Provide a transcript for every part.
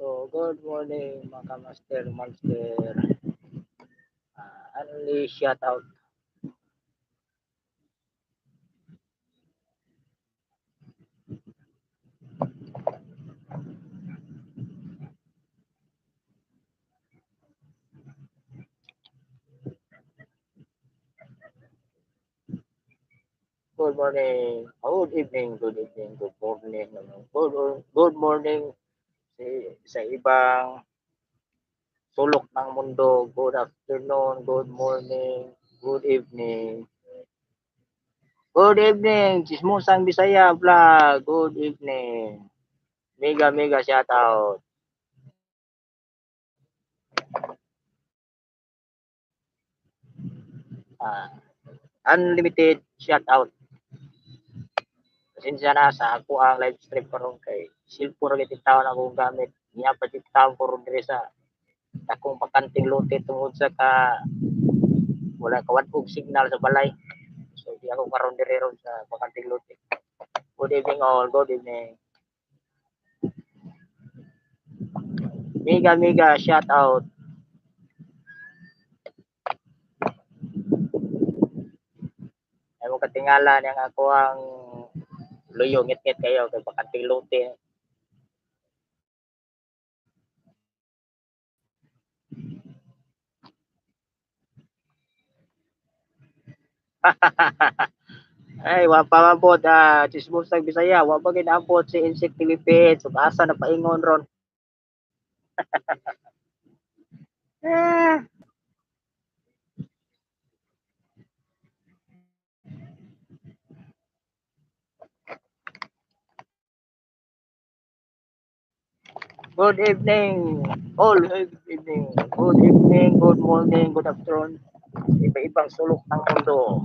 So, good morning mga master, monster. Only shout out. Good morning. Good evening, good evening, good morning. Good morning sa ibang sulok ng mundo. Good afternoon, good morning, good evening. Good evening, Chismusang Bisaya Vlog. Good evening. Mega mega shout out. Ah, unlimited shout out. Pasensya na sa ako ang live stream karon kay cellphone ra gid taon akong gamit. Niya pa gid taon ko ron diri sa akong bakanting lote tungod sa wala kawan og signal sa balay. So di ako karon diri ron sa bakanting lote. Good evening all. Good evening. Mega mega shout out. Ay mo katingala yang ako ang luyo ngit-ngit kayo kay bakanting lote. Ay, wa pa mabot chismos Bisaya, wa pa gid abot si Insect Philippines. Ug asa na paingon ron. Ah, good evening. All good evening. Good evening, good morning, good afternoon. Iba-ibang sulok ng mundo.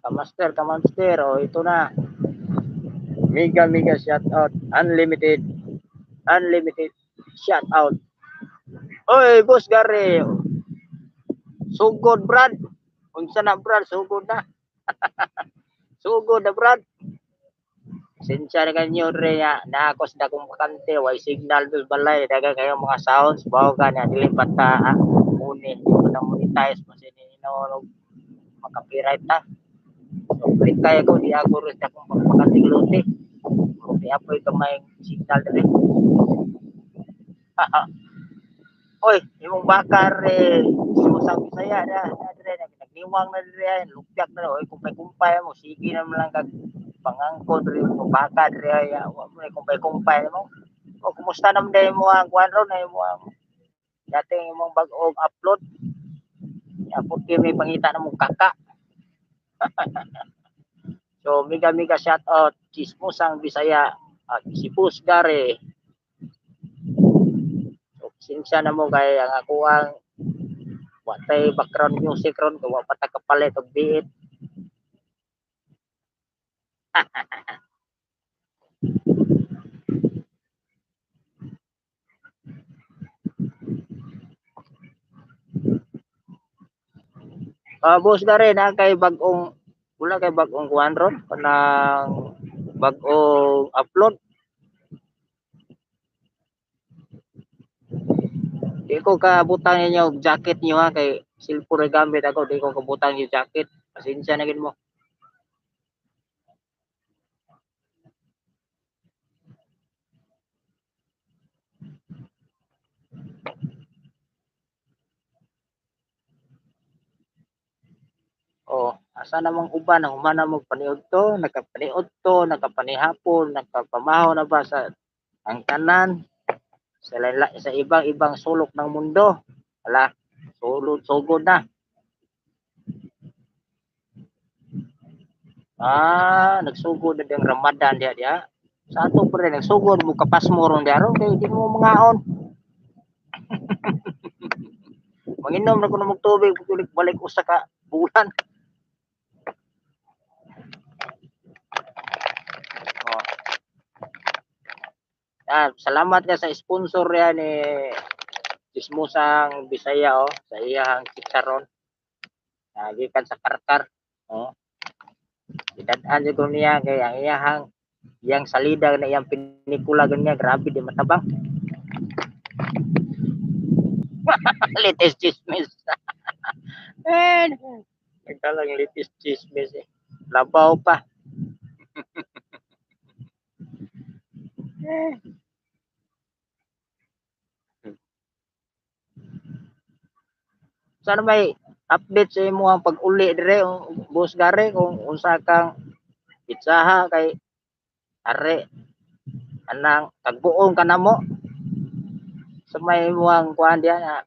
Kamaster, oh, ito na. Mega, mega shout out. Unlimited shout out. Oy, Boss Gary. Sugod, Brad. Unsa na, Brad? Sugod na. Sugod na, Brad. Sinsya na kanyo rin na ako sa dakong bakante. Way signal doon balay. Daga kayo mga sounds. Bawa ka na. Dilipat ta. Muni. Hindi ko na monetize. Kasi ninaunog. Makapirait ta. So, click kaya ko. Di ako rin sa akong pagpakating lote. Okay, apoy ka may signal rin. Oy, imong bakar susang Bisaya na dire nagniwang na dire lupyak na oy kumpay-kumpay mo sige na lang kag pangangkon dire mo bakar dire ya wa mo kumpay-kumpay mo. O kumusta naman day mo ang kuan ron ay mo ang dating imong bag-og upload. Ya puti may pangita na mong kaka. So mega mega shout out Chismusang Bisaya at si Pus Gare. So sinsya na mo kay ang ako ang watay background music ron kay wa pa ta kapalit og biit. Boss na rin kay bagong wala kay bagong kuan ron kanang bagong upload. Di ko kabutang ninyo og jacket niyo kay cellphone gamit ako di ko kabutang yung jacket. Pasensya na gid mo. Oh, asa namang uban ang humana mo paniud to, nakapanihapon, nagpapamahaw na ba sa ang tanan sa ibang-ibang sulok ng mundo. Ala, sugod na. Nagsugod na diyang Ramadan diya. Sa ato pa rin, nagsugod mo kapasmo ron diya ron, kaya di mo mangaon. Manginom na ko na magtubig, balik usa ka bulan. Salamat ka sa sponsor yan ni Chismusang Bisaya sa iyang chicharon. Gikan sa Karkar. Idadaan ko niya kay ang iyang salida na iyang pinikula ganyan, grabe di matabang. Latest chismis. Nagkalang latest chismis eh. Labaw pa. Sana may update sa imo ang pag-uli dire Boss Gary kung unsa kang pitsaha kay are anang tagbuong ka na mo sa may muang kuan diya na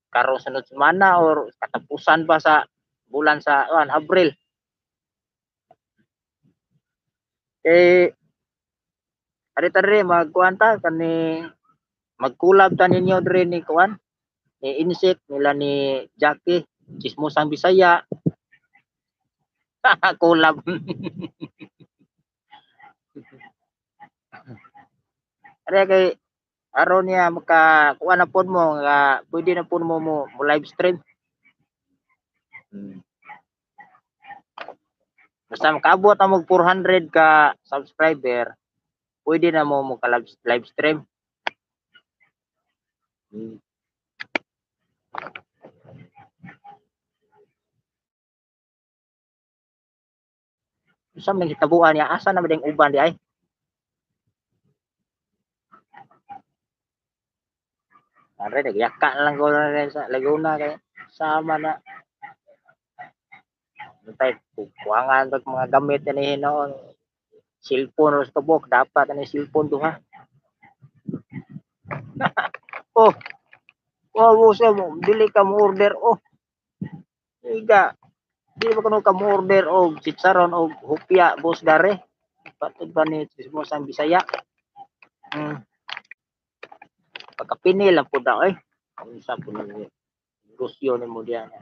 karong sunod semana or katapusan ba sa bulan sa Abril. Ari tari magkuan ta kani magkulab ta ninyo dire ni kuan ni Insect nila ni Jackie Chismusang Bisaya. Kulab. Ari kay aron niya makakuha na po mo nga pwede na po mo live stream. Basta makaabot ang 400 ka subscriber, pwede na mo ka live stream. Sa may hitabuan niya, asa na mading uban di ay? Are nagyaka lang ko na sa Laguna kay sama na. Tay kuwangan og mga gamit ni noon. Cellphone ros kabok dapat ani cellphone duha. Oh. Oh, sa mo dili ka mo order Iga. Di ba kuno ka mo order og chicharon og hupya Boss Gary? Patud ba ni Chismusang Bisaya? Pagkapini lang po daw unsa po ni negosyo ni mo diyan.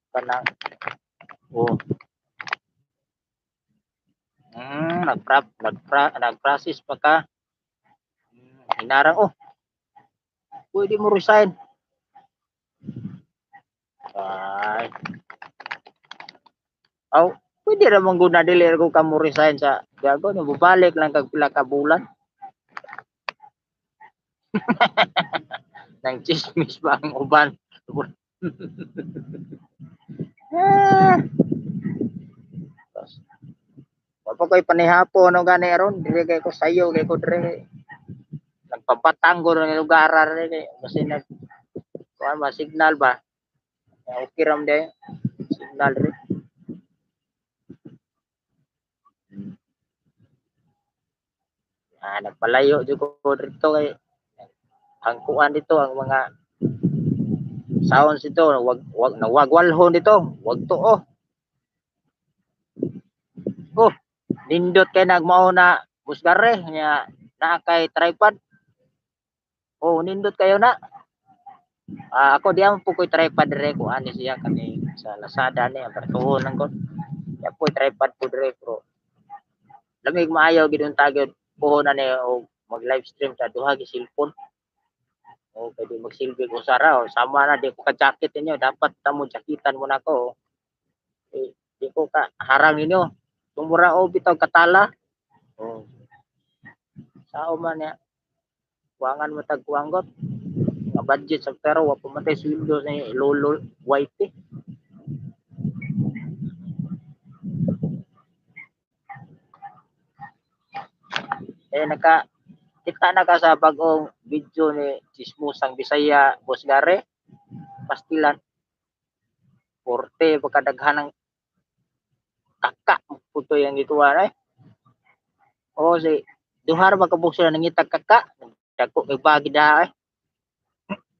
Kanang nag-process pa ka. Hinarang pwede mo resign. Ay. Pwede ra man gud na dili ko ka mo resign sa gago no balik lang kag pila ka bulan. Nang chismis ba ang uban? Wala ko'y panihapon no gani aron dili kay ko sayo kay ko dire nagpapatang ko ng lugar rin kasi kuan ba signal ba okay ram de signal rin nagpalayo jud ko dito kay ang kuan dito ang mga sounds dito wagwalhon dito wag to nindot kay nagmao na Boss Gary nya na kay tripod nindot kayo na ako diyan po ko'y tripod dire ko ani siya kani sa Lazada ni apertuhon lang ko ya po tripod po dire pro lamig maayo gid unta gyud puhonan ni mag live stream sa duha gi cellphone pwede magsilbi ko sara sama na di ko ka jacket ninyo dapat tamo jakitan mo na ko di ko ka harang ninyo tumura bitaw katala sao man ya kuangan mo tag kuanggot nga budget sa pero wa pumatay sweldo ni lolo white kita na ka sa bagong video ni Chismusang Bisaya Boss Gary pastilan porte pagkadaghan ng kaka puto yang gituan si duhar magkabukso na nangitag kaka dako may bagi da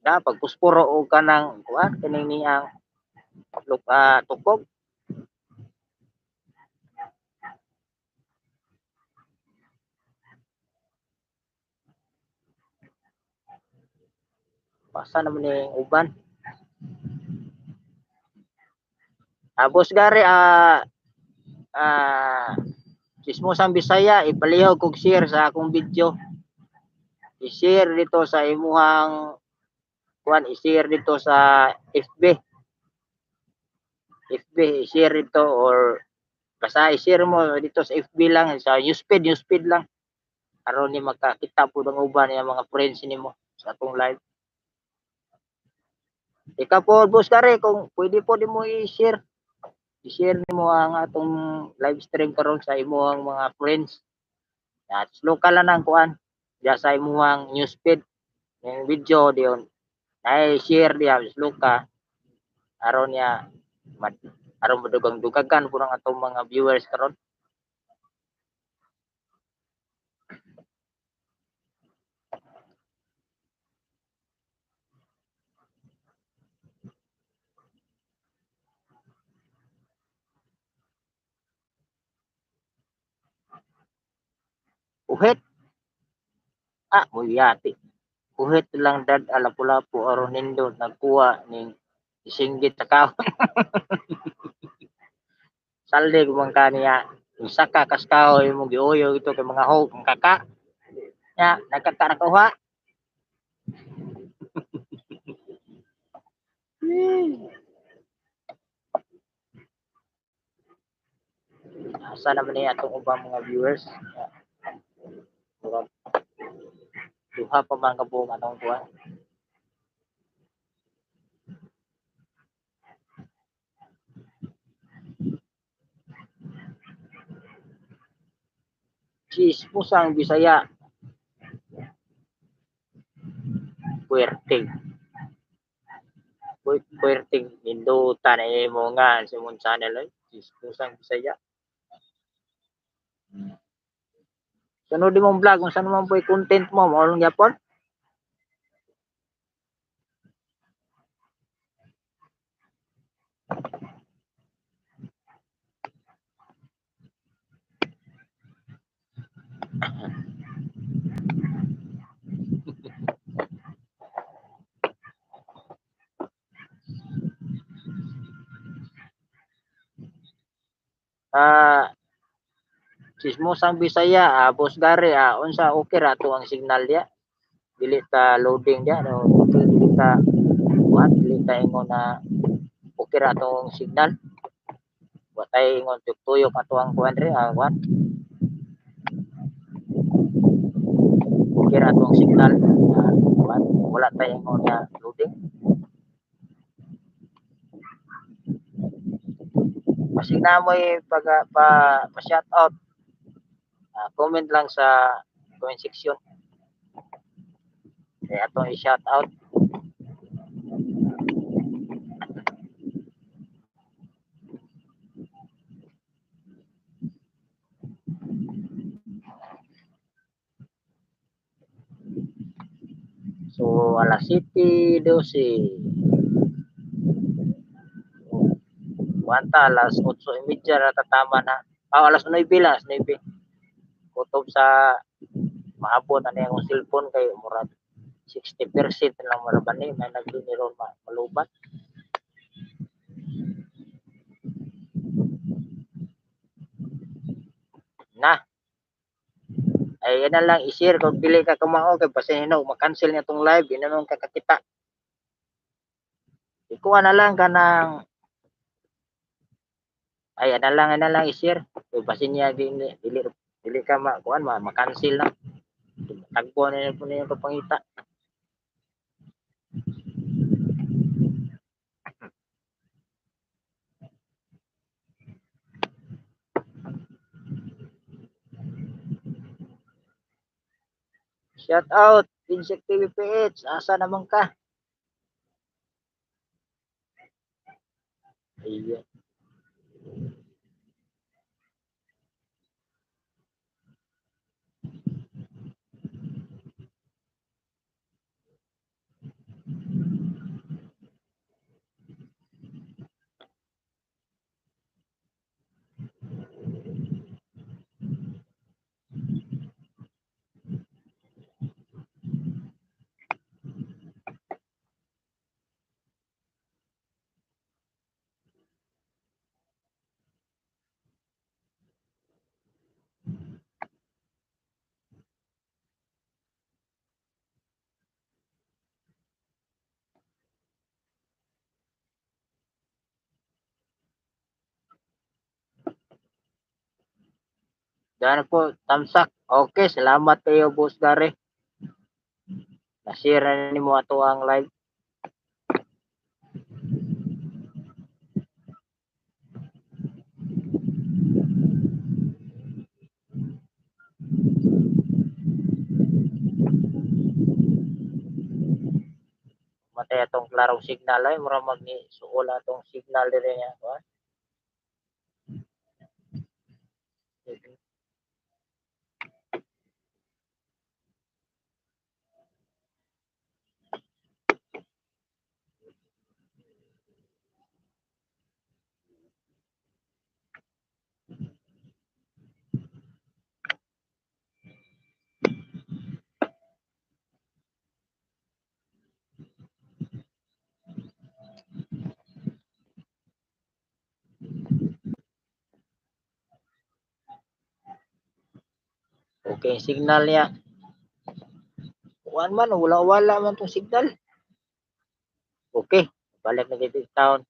da pagpuspuro o kanang kuan kaning niyang tukog basa naman ni uban Boss Gary Chismusang Bisaya ipalihaw kog share sa akong video i-share dito sa imuhang kuan, i-share dito sa i-share dito or basta i-share mo dito sa FB lang, sa newsfeed lang aron ni makakita pud ang uban nga mga friends nimo sa atong live. Ikaw po, boss Gary, kung pwede po nimo i-share nimo ang atong live stream karon sa imong mga friends. At local lang ang kuan. Diya sa imong newsfeed yung video diyon. Ay share diya loka aron niya aron madugang-dugagan pud ang atong mga viewers karon. Uhit. Muyati. Uhit lang dad alapu-lapu aron nindot nagkuha ning isinggit sa kahon. Saldi man kaniya usa ka kaskahoy mo giuyo ito kay mga hog ang kaka. Nya nagkaka nakuha. Asa naman ni atong ubang mga viewers. Duha pa man kabuong atong kuha. Chismosang Bisaya. Puwerteng. Puwerteng nindutan imo nga sa imong channel ay chismosang Bisaya. Sunod imong vlog kung saan man po'y content mo, maulong yapon. Chismosang Bisaya, Boss Gary, unsa okay ra to ang signal dia? Dili ta loading dia, no? Dili ta what? Dili ta ingon na okay ra tong signal. Wa tay ingon tuyok ato ang kuan re, what? Okay ra tong signal. What? Wala tay ingon na loading. Masig na mo pa shout out. Comment lang sa comment section. Kaya atong i-shout out. So, alas 7:12. Kuanta, alas 8:30 na tatama na. Alas 9 lang, alas 9. Kutob sa maabot na yung cellphone kay murag 60% lang maraban ni may nagdiniron malubat. Na. Ay yan na lang i-share kung dili ka kumao kay basin hinaw ma-cancel niya tong live, ina nung kakakita. Ikuha na lang kanang ay ana lang i-share. Kay basin niya dili ka kuan ma-cancel na. Tagpo na niya po niya kapangita. Shout out, Insect TV PH. Asa naman ka? Ayan. Daan po, tamsak. Okay, salamat kayo, Boss Gary. Nasira ni mo ato ang live. Matay atong klarong signal ay mura magni suol atong signal dire niya. Okay, signal niya. Kuan man, wala man tong signal. Okay, balik na kita taon.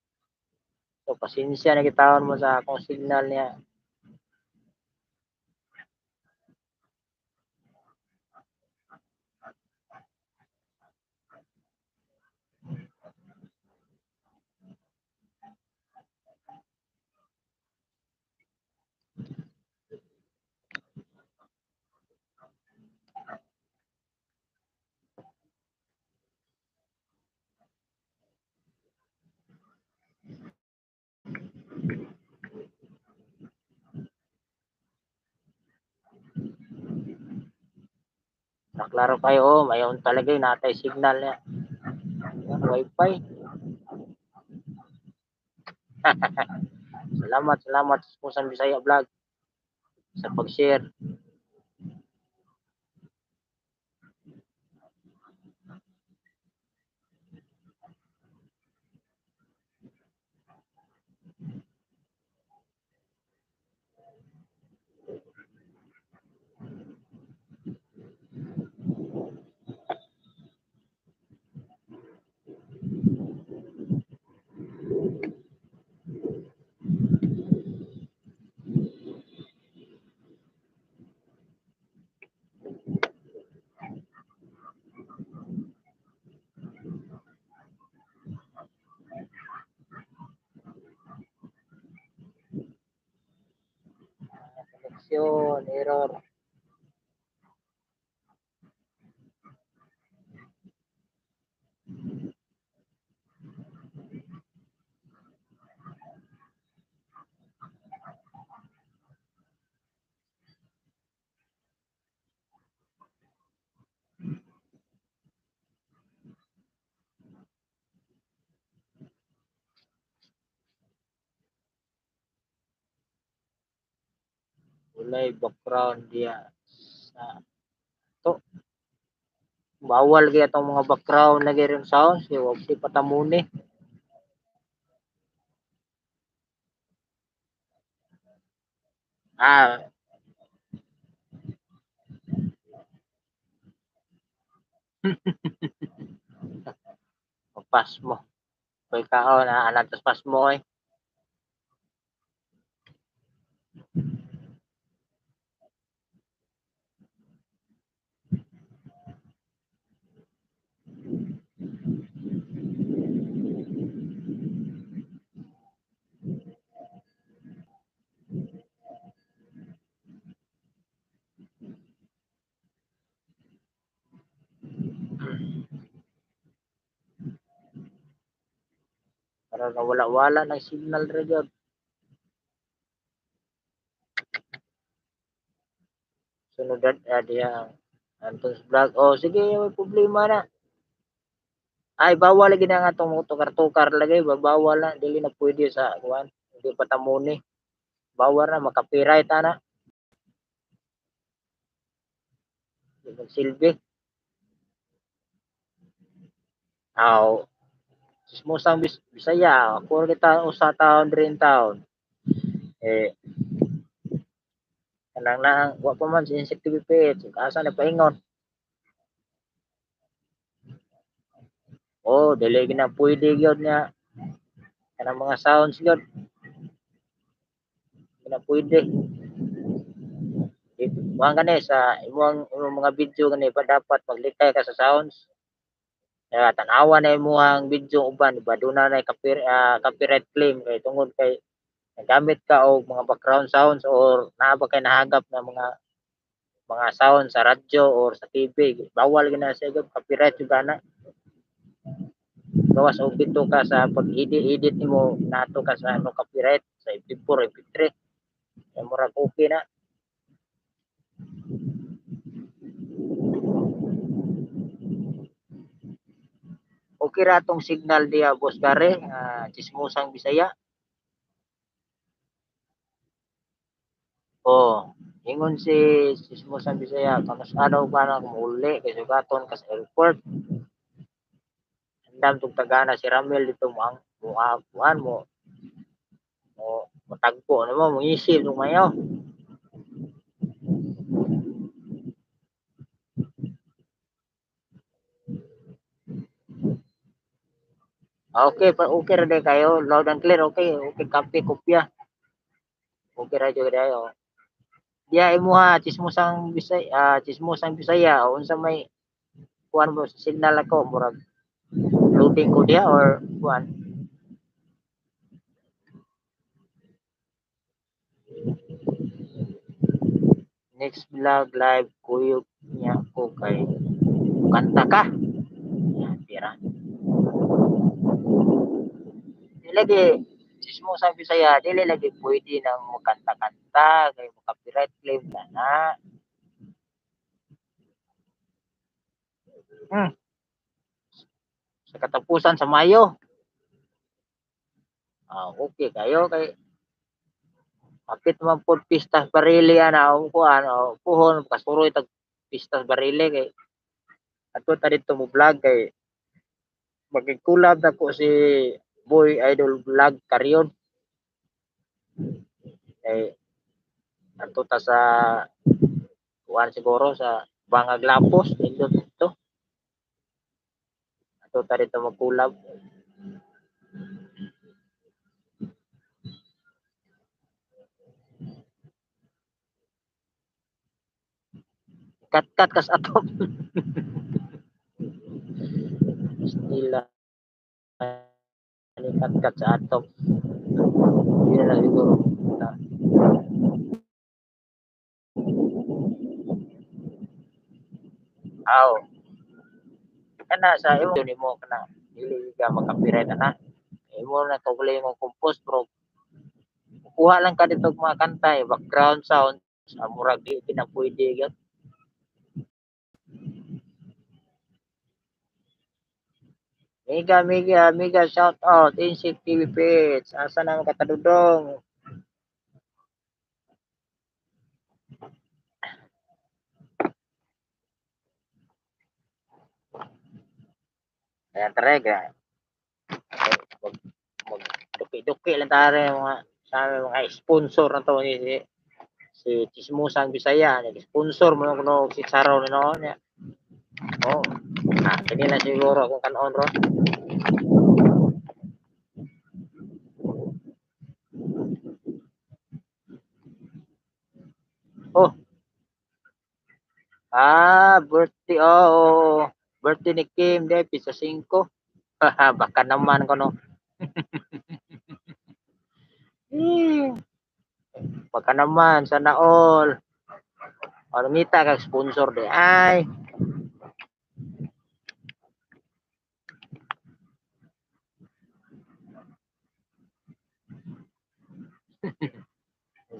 So, pasensya na kita mo sa akong signal niya. Naklaro kayo, oh, mayon talaga yung natay signal niya. Yan, wifi. Salamat sa Pusang Bisaya Vlog sa pag-share. Connection, error. Walay background dia sa to. Bawal kaya itong mga background na gayong sounds. Huwag di patamuni. Ah, pas mo. Kaya kao na anatas pas mo eh. Para nawala-wala ng signal rin yun. Sunod diya Anton's vlog. Oh, sige, may problema na. Ay, bawal lagi na nga itong tukar-tukar lagi. Bawal na. Dili na pwede sa kuwan. Hindi patamuni. Bawal na. Makapirait na. Hindi magsilbi. Aw. Sismusang Bisaya. Ako kita usa taon rin taon. Eh, kanang na, wa pa man sensitive page. Asa na paingon. Oh, dili na pwede gyud niya. Kanang mga sounds gyud. Hindi na pwede. Kuha gani sa imong mga video gani pa dapat maglikay ka sa sounds. Kaya tanawa na imong video uban di ba duna na copyright claim kay tungod kay nagamit ka og mga background sounds or naa ba kay nahagap na mga sound sa radyo or sa TV. Bawal gina sa copyright jud ana. Gawas og dito ka sa pag-edit nimo nato ka sa ano copyright sa MP4, MP3. Kaya murag okay na. Okay ra tong signal diya Boss Gare, Chismosang Bisaya. Oh, ingon si Chismosang Bisaya, kamusadaw ba na kumuli kay sugaton ka sa airport. Andam tong tagana si Ramel dito mo ang buwan mo. O matagpo na mo isil lumayaw. Okay, okay ra day kayo, loud and clear, okay, okay, copy, kopya. Okay ra jud dayo. Diya imo ha, Chismosang Bisaya, unsa may kuan mo signal ako murag loading ko diya or kuan. Next vlog live kuyog niya ko kay kanta ka. Yan, tira. Di lagi, Chismosang Bisaya, dili lagi pwede nang makanta-kanta kay mo copyright claim na na. Hmm. Sa katapusan sa Mayo. Okay kayo kay kapit man pod pistas barili ana o kuan o puhon kasuroy tag pistas barili kay ato ta dito mo vlog kay magkikulab na ko si Boy Idol Vlog Karyon kay ato ta sa kuan siguro sa Bangag Lapos dito ato ta dito magkulab. Kat-kat kas ato. Nila ni kat-kat sa ato. Hindi na lang siguro. Aw. Kana sa imo nimo kana dili ka makapirate na. Imo na tugli mo compose bro. Kuha lang ka dito mga kanta background sound sa murag di pinapwede gyud. Mega shout out Insik TV page. Asa na makatadudong? Ayan talaga. Duki-duki lang tayo mga sa mga sponsor na to si Chismosang Bisaya. Nag-sponsor mo kuno si Saro no niya. Oh. Kanila siguro kung kanon ro. Oh. Birthday birthday ni Kim de pisa 5. Baka naman ko no. Baka naman sana all. Ano ngita kag sponsor de ay.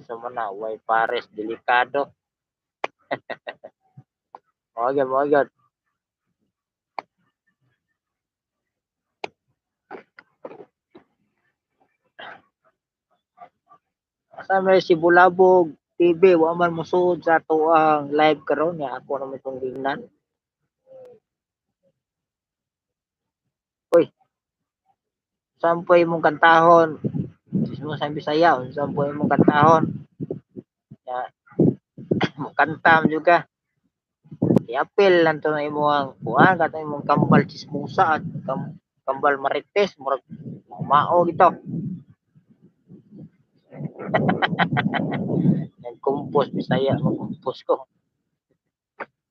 Sa mana way pares delikado. Mo gyud. Asa may si Bulabog TV wa man mosuod sa ato ang live karon niya ako na may tong gingnan. Uy, sampoy mong kantahon. Mo sa Bisaya, sampoy mong kantahon. Ya, mo kantam juga. I-appeal lang to na imong kuan katong imong kambal chismosa at kambal marites murag mao gito. mag-compose Bisaya, mag-compose ko.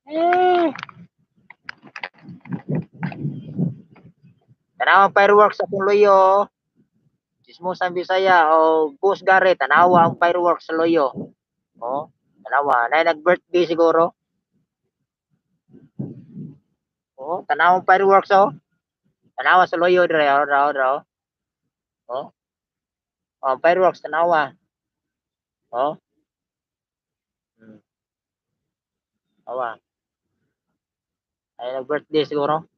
Eh. Tanawa fireworks sa Loyo. Chismosan Bisaya o Boss Gary, tanawa ang fireworks sa Loyo. Oh, tanawa. Na nag-birthday siguro. Oh, tanawa ang fireworks oh. Tanawa sa Loyo dire raw. Oh. Oh, fireworks tanawa. Oh. Awa. Ay nag-birthday siguro.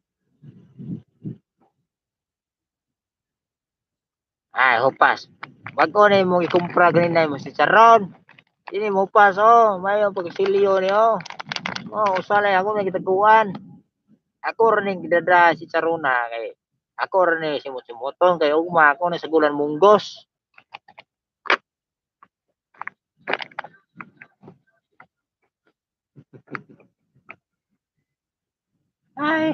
Ay, hupas. Bago na mo ikumpra ganina mo si Charon. Ini mo pas oh, mayo pagsilyo ni oh. Oh, usalay ako na gitaguan. Ako rin gidada si Charuna kay ako rin si Mutong kay ugma ako na sa gulan munggos. Ay.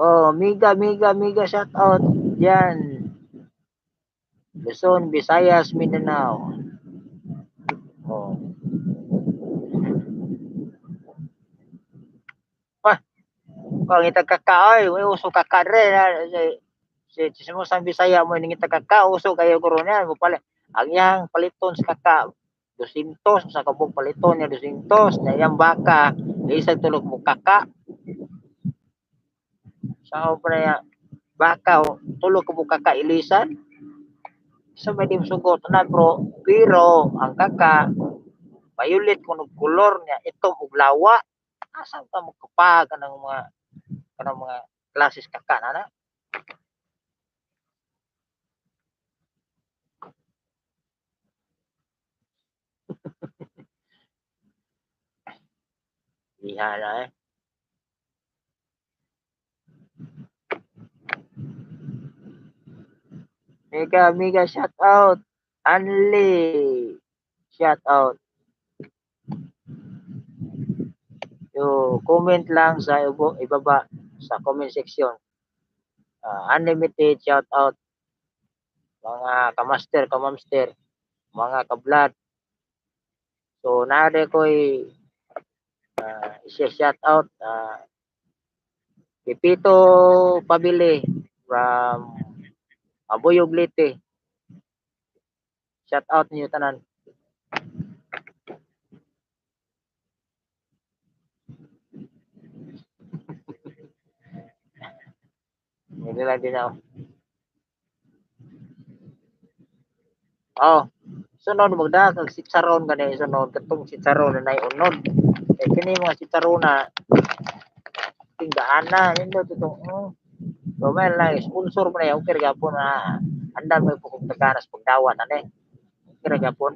Oh, miga shout out diyan. Luzon, Visayas, Mindanao. Oh. Wah, kung itag kakaoy, may uso kakadre na si mo sa Bisaya mo ning itag kakao uso kayo korona mo pala. Ang yang paliton sa kaka 200 sa kabog paliton niya 200 na yang baka isang tulog mo kaka. Sa obra baka tulog mo kaka ilisan. Sa may dim sugot na bro, pero ang kaka violet kung color niya ito og lawa. Asa ka mo kapag kanang mga klases kaka na. Iha na eh. Mega shout out. Anli. Shout out. Yo, comment lang sa ibaba sa comment section. Unlimited shout out mga kamaster, kamamster, mga kablad. So nade ko'y shout out Pipito Pabili from Abuyog Leyte. Shout out niyo tanan. Hindi lang din ako. Oh, sunod magdagang si Charon gani sunod katong si Charon na unod. Kay kini mga si Charon na tinggaan na nindo tutong so may lang sponsor mo na okay gapon na andan may pukong taganas pagdawan ani. Okay gapon.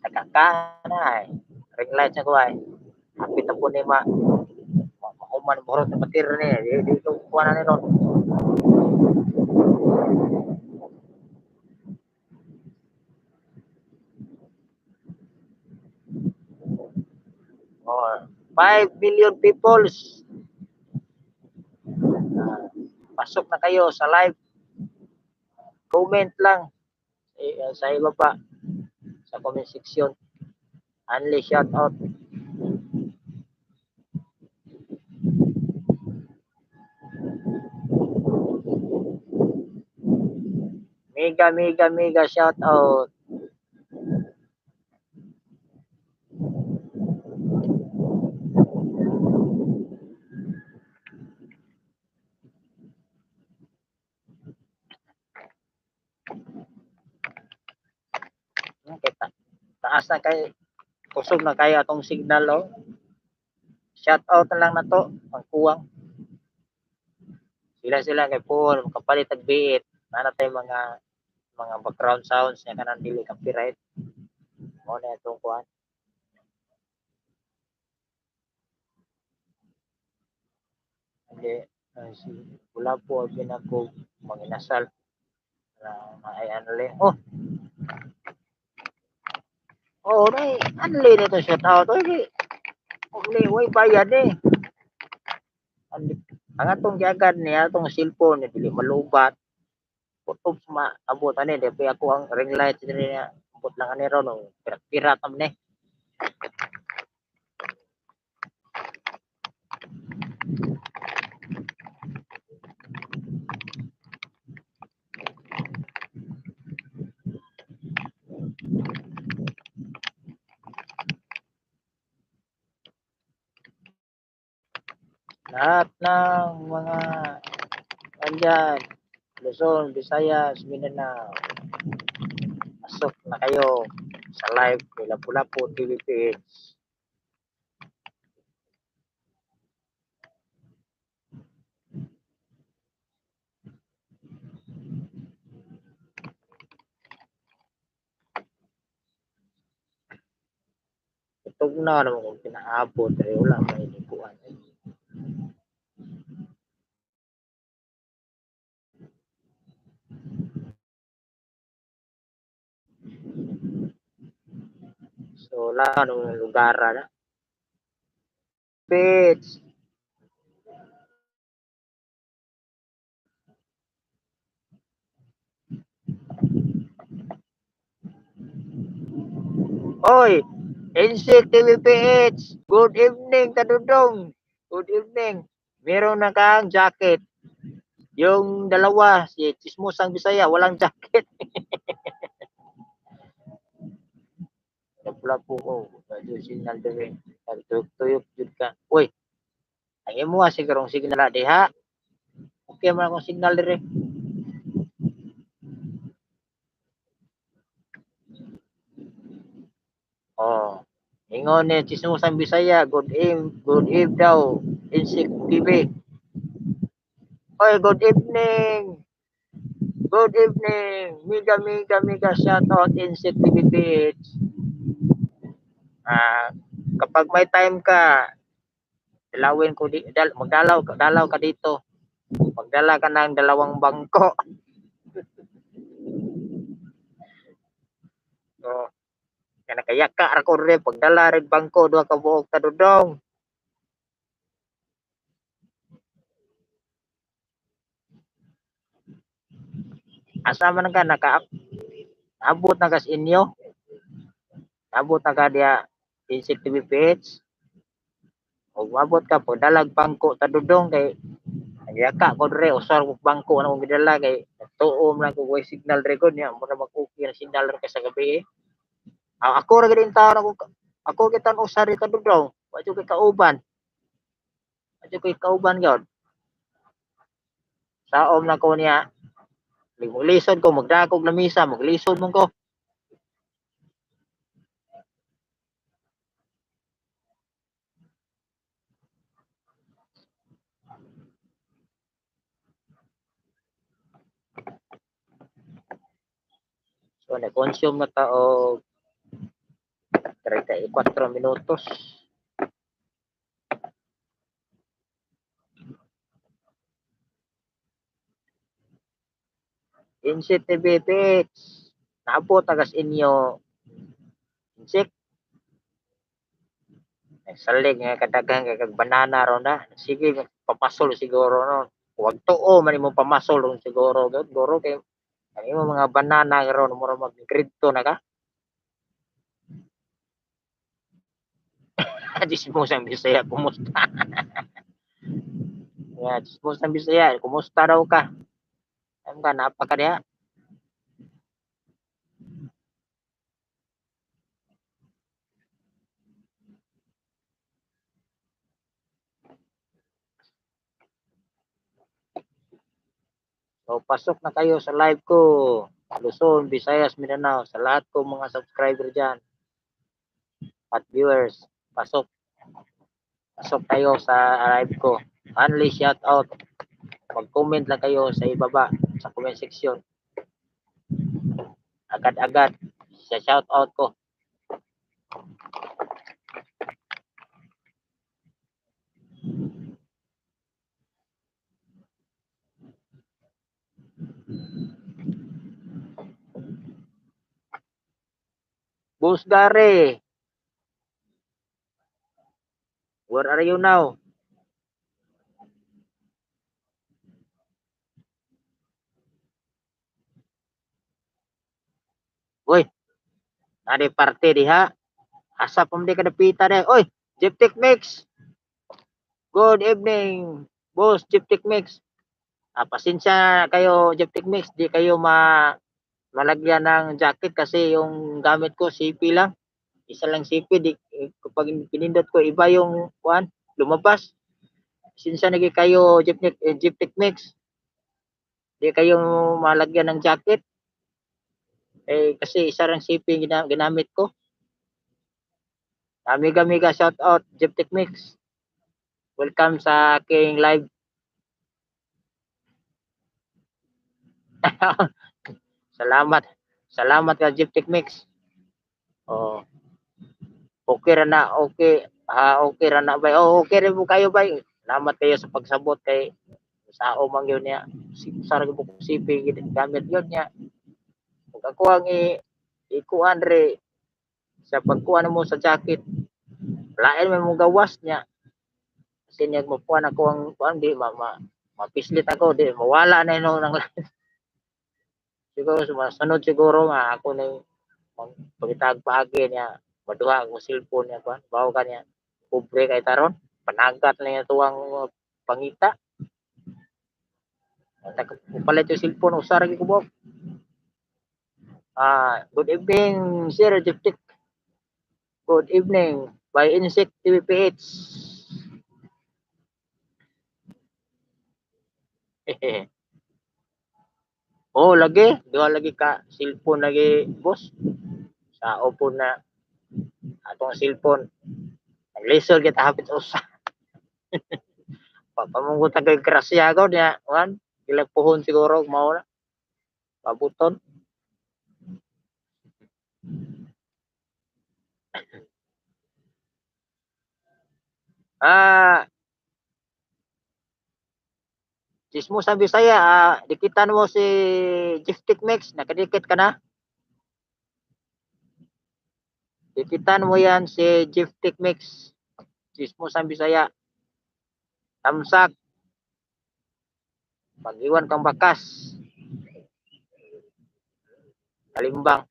Tagakana ay. Ring light sa ko ay. Hapit na po ni mauman borot na matir ni dito kuha na ni ron. Oh, 5 million peoples. Pasok na kayo sa live. Comment lang sa iba pa sa comment section. Only shout out. Mega shout out. Kita taas na kay kusog na kay atong signal oh. Shout out na lang na to ang kuwang. Sila kay Paul kapalit og biit. Ana tay mga background sounds nya kanang dili copyright. Mo na itong kuan. Hindi si wala po ginako manginasal na ay anle. Oh, nay anle nito shout out. Okay. Okay, way bayad eh. Ang atong giagad niya atong cellphone dili malubat. Kutob abot ani di ako ang ring light diri niya. Abot lang ani ron pirat-pirat ni. Lahat ng mga andyan, Luzon, Visayas, Mindanao, pasok na kayo sa live ni Lapu-Lapu TVPH. Itog na naman kung pinaabot ay wala may likuan. So, wala nung lugar na. Pitch. Oy, NSIC TVPH. Good evening, Kadudong. Good evening. Meron na kang jacket. Yung dalawa, si Chismusang Bisaya, walang jacket. Lapu-lapu ko. Medyo signal din. Tuyok-tuyok yun ka. Uy, ang imo sigurong signal diha. Okay man akong signal dire. Oh. Ingon ni Chismusang Bisaya, good eve daw. Insik TV. Oy, good evening. Good evening. Mega shout out Insik TV Page. Kapag may time ka, dalawin ko magdalaw ka dito. Magdala ka ng dalawang bangko. So, kana kaya ka ako rin pagdala rin bangko duha ka buok Kadudong. Asa man ka abot na kas inyo? Abot na ka dia Insik TV Page. O abot ka po dalag bangko Kadudong kay yaka ko dre usar ko bangko na kong gidala kay tuom lang ko way signal re gud niya mo na mag-okay na signal re sa gabi eh. Ako ra gid taon ako kitan usar ka Kadudong. Wa jud kay kauban. Wa jud kay kauban gyud. Saom na ko niya. Maglisod ko magdakog na misa maglisod man ko. So na-consume na ta og 34 minutos. Insik TV Page. Naabot tagas inyo. Insik. Salig nga kadagang kag banana ron na. Sige papasol siguro no. Huwag tuo man imong pamasol ron siguro. Siguro kay ang imong mga banana ron mo mag-grito na ka. Chismosan Bisaya, kumusta? Yeah, chismosan Bisaya, kumusta daw ka? Ano ka, napaka diya? So, pasok na kayo sa live ko. Luzon, Visayas, Mindanao. Sa lahat ko mga subscriber dyan at viewers. Pasok. Pasok kayo sa live ko. Only shout out. Mag-comment lang kayo sa ibaba sa comment section. Agad-agad sa shout out ko. Boss Gary, where are you now? Uy, ada parte diha. Asa pa di kadapita de. Uy, Gyptic Mix. Good evening, boss Gyptic Mix. Pasensya kayo Gyptic Mix, di kayo malagyan ng jacket kasi yung gamit ko CP lang. Isa lang CP, di kapag pinindot ko iba yung lumabas. Pasensya nagi kayo Gyptic Mix. Di kayo malagyan ng jacket. Kasi isa lang CP ginamit ko. Amiga shout out Gyptic Mix. Welcome sa aking live. Salamat. Salamat ka Gyptic Mix. Oh. Okay ra na, okay. Okay ra na bay. Oh, okay rin po kayo bay. Salamat kayo sa pagsabot kay sao man yun niya. Sara ko sipi gamit yun niya. Kung ako ang ikuan re sa pagkuan mo sa jacket. Lain man mo gawas niya. Kasi niya mapuan ako ang kuan di mapislit ako di mawala na ino nang siguro sunod siguro nga ako na pagitag paagi niya maduha ang cellphone niya kuan bawo kanya kubre kay taron panagat na niya tuwang pangita palit yung cellphone usar gi ko good evening sir Gyptic. Good evening by Insect TVPH. Oh, lagi. Dua lagi ka cellphone lagi, boss. Sa opo na atong cellphone. Nag-laser kita hapit usa. Papamungot na kay grasya ko niya. Wan, ilang puhon siguro mao na. Pabuton. Chismo sa Bisaya, dikitan mo si Gyptic Mix, nakadikit ka na? Dikitan mo yan si Gyptic Mix. Chismo sa Bisaya. Tamsak. Pag-iwan kang bakas. Kalimbang.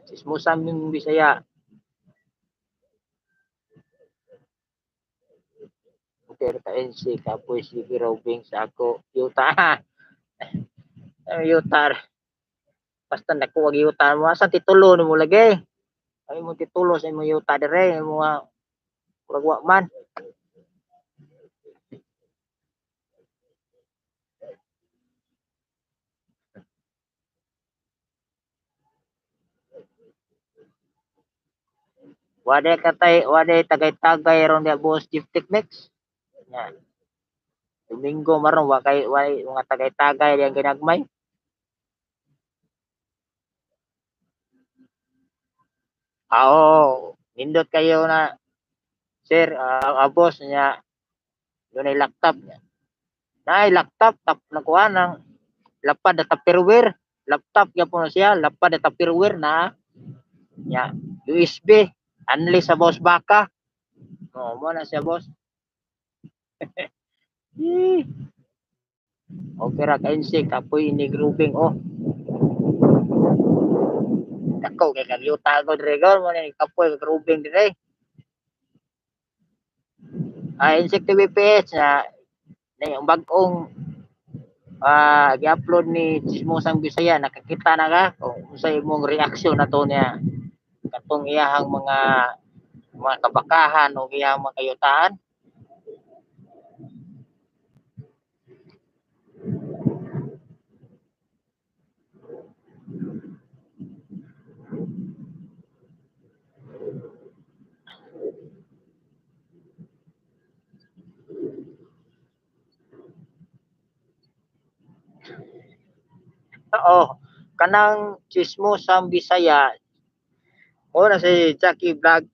Chismo sa Bisaya. Okay, ka-NC, kapoy sige Robing sa ako. Yuta. Yuta. Basta nakuwag yuta mo. Sa titulo mo lagi. Ay mo titulo sa mo yuta dire. Mga kuragwa man. Waday tagay-tagay ron dia boss Gyptic Mix. Yan. Domingo maron wa mga tagay-tagay yang ginagmay. Nindot kayo na sir, boss niya dunay laptop niya. Nay laptop tap nakuha ng lapad na Tupperware. Laptop gyapon siya, lapad na Tupperware na nya USB unli sa boss baka. Mo na siya boss. Okay ra ka-insik kapoy ni grouping Dako kay kagyuta ko dire gol mo ni kapoy grouping dire. Insect TVPH na yung bagong gi-upload ni Chismosang Bisaya nakakita na ka kung sa imong reaksyon na to niya katong iyahang mga kabakahan o iyahang mga kayutaan. Kanang Chismosang Bisaya o na si Jackie Vlog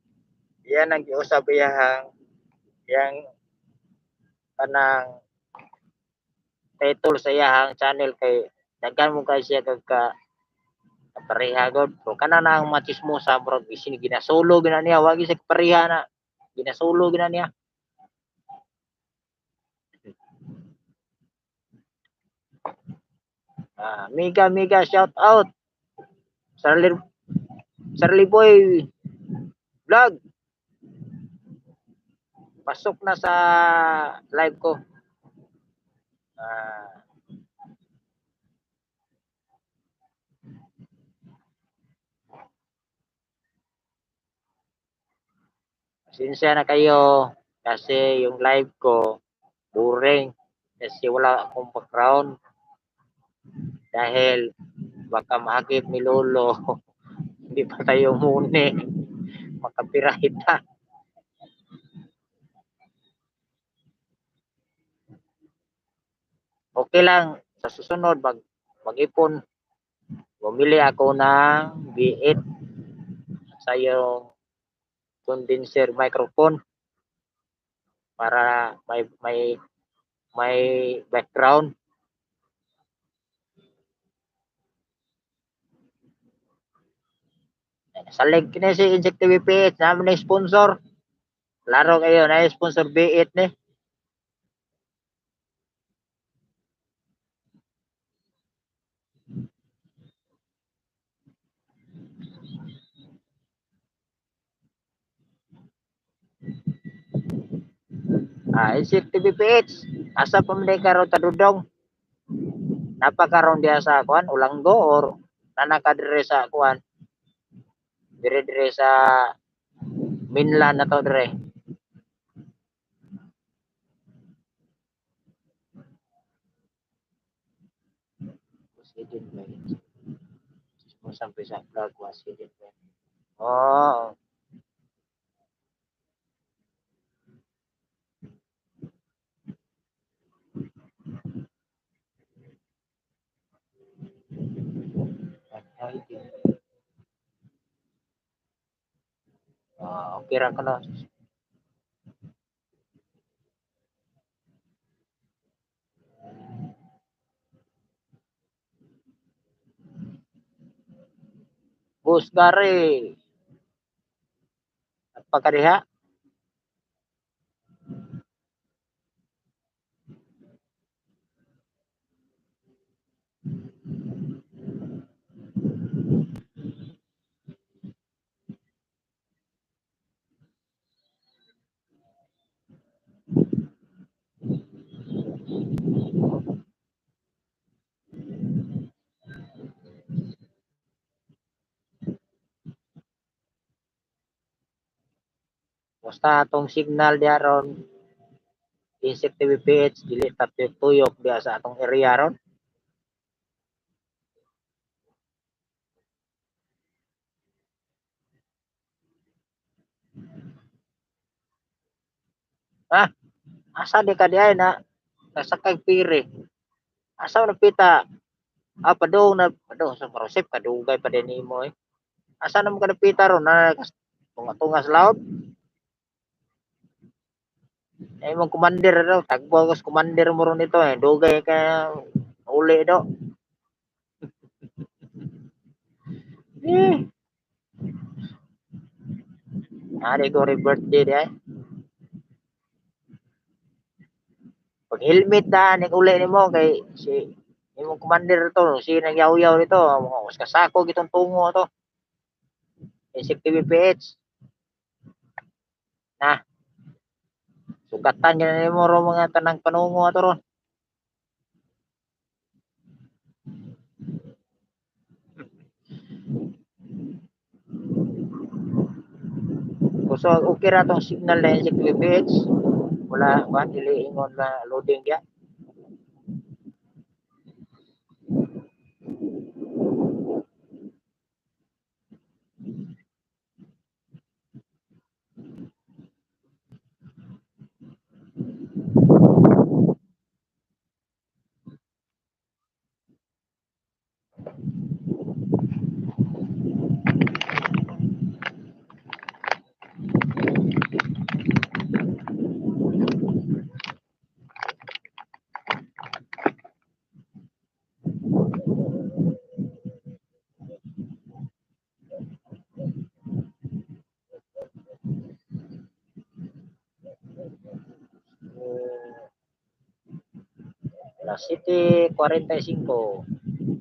yan ang giusab iyahang yang kanang title sa iyahang channel kay daghan mo kay siya kagka pareha god so kana na ang machismosa bro gisin ginasolo gina niya wagi sa pareha na ginasolo gina niya Mega shout out. Charlie, Charlie Boy Vlog. Pasok na sa live ko. Pasensya na kayo kasi yung live ko boring kasi wala akong background dahil baka mahagip ni Lolo. Hindi pa tayo muni. Makapirahit na. Okay lang. Sa susunod, mag-ipon. Bumili ako ng V8 sa yung condenser microphone para may background. Sa link na si Inject TV PH namin na sponsor. Laro kayo na sponsor V8 ni. Inject TV PH. Asa pa man karon tadudong. Napakaron dia sa kuan Ulanggo or nanakadire sa kuan. Dire sa mainland na to dire. Sidin ba yun? Kung sampai sa vlog was sidin ba? Oh. Okay ra kono. Bus gari. Pagkadiha. Basta atong signal diha ron Insect TV PH dili ta tuyok diha sa atong area ron. Asa di ka diay na nasakay piri. Asa na pita? Padong sa Marosep kadugay pa din nimo eh. Asa na mo ka napita ron na tunga-tunga sa laod? Ay mong commander daw, tagbo ko commander mo ron ito eh. Dugay ka uli do. Ari ko birthday di ay. Pag helmet na ning uli nimo kay si imong commander to, si nagyaw-yaw nito, mas kasako gitong tungo to. Isip TV PH. Na, sugatan niya nimo ro mga tanang panungo ato ron. So okay ra tong signal na si TV PH. Wala ba dili ingon na loading ya. Las 7:45.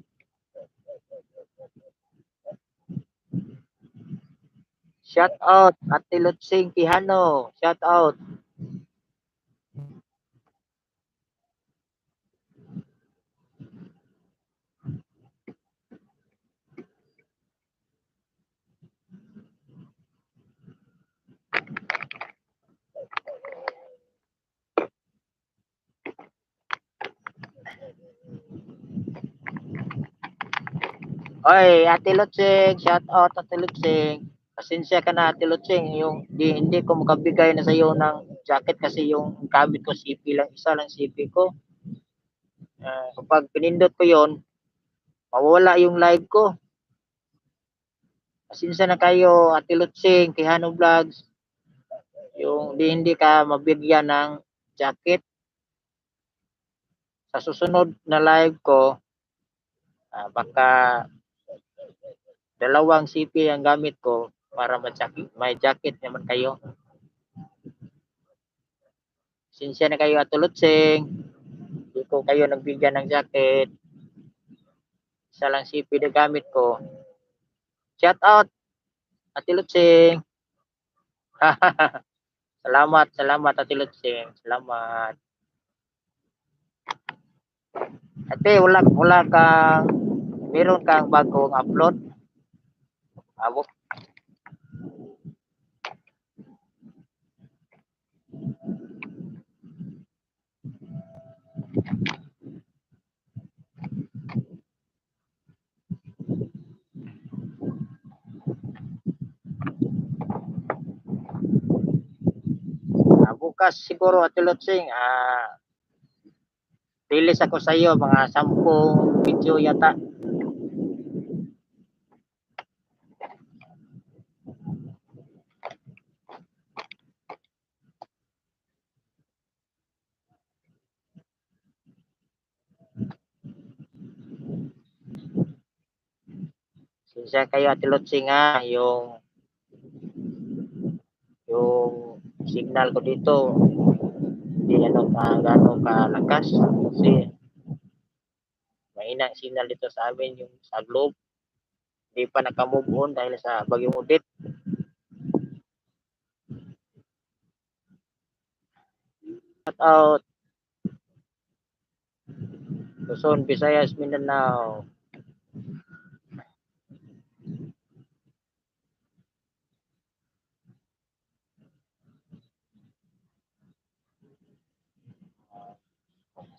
Shout out Ate Lutsing Quijano. Shout out. Oy, Ate Lutsing, shout out Ate Lutsing. Pasensya ka na Ate Lutsing, yung hindi ko makabigay na sa iyo ng jacket kasi yung gamit ko CP lang, isa lang CP ko. Kapag pinindot ko 'yon, mawawala yung live ko. Pasensya na kayo Ate Lutsing, Quijano Vlogs. Yung hindi ka mabigyan ng jacket. Sa susunod na live ko, baka dalawang CP ang gamit ko para may jacket naman kayo. Sinsya na kayo Ate Lutsing. Hindi ko kayo nagbigyan ng jacket. Isa lang CP na gamit ko. Shout out Ate Lutsing. salamat Ate Lutsing. Salamat. Ate, wala kang meron kang bagong upload? Abok. Bukas siguro Ate Lutsing, release ako sa iyo mga 10 video yata. Sinsya kayo Ate Lutsing yung signal ko dito hindi gano'ng kalakas kasi mahina ang signal dito sa amin yung sa Globe. Hindi pa naka-move on dahil sa Bagyong Odette. Shout out Luzon, Visayas, Mindanao.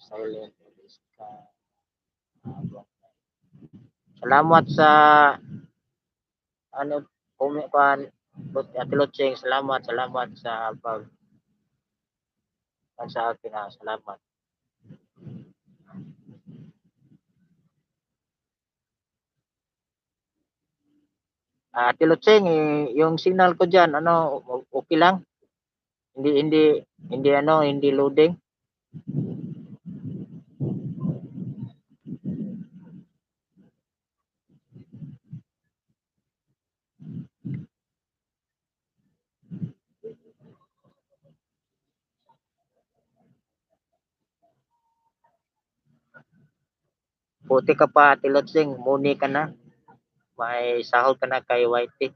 Silent. Salamat sa Ate Lutsing, salamat sa sa akin salamat. Ate Lutsing, yung signal ko diyan okay lang? Hindi loading. Buti ka pa Ate Lutsing, muni ka na. May sahod ka na kay YT.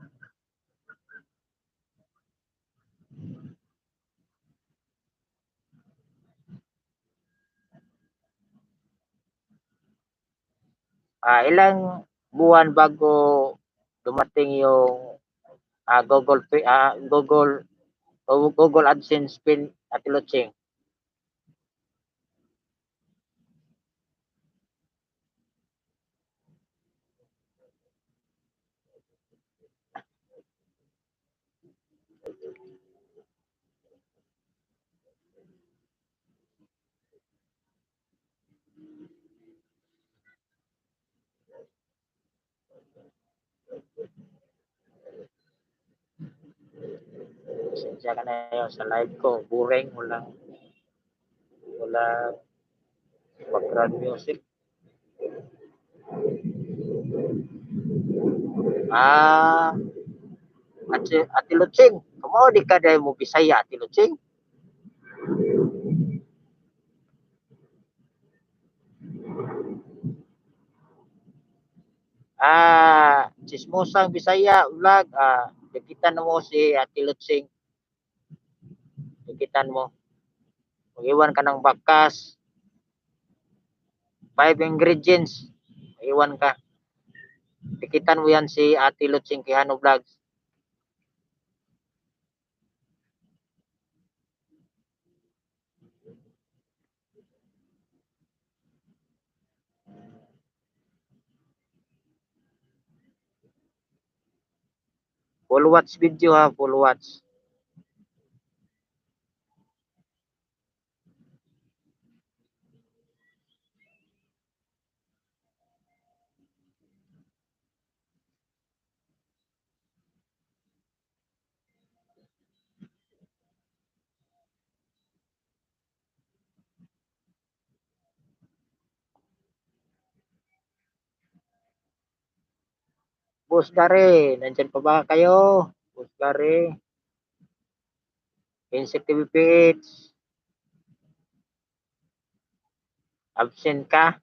Ilang buwan bago dumating yung Google AdSense pin Ate Lutsing? Pasensya ka na yun sa live ko. Boring, wala background music. Ate Lutsing, kumao di ka dahil mo Bisaya, Ate Lutsing? Chismosang Bisaya vlog, Dikitan mo si Ate Lutsing. Dikitan mo. Mag-iwan ka ng bakas. 5 ingredients. Mag-iwan ka. Dikitan mo yan si Ate Lutsing Quijano Vlogs. Full watch video ha, full watch. Boss Gary, nandyan pa ba kayo? Boss Gary. Insect TV PH. Absent ka?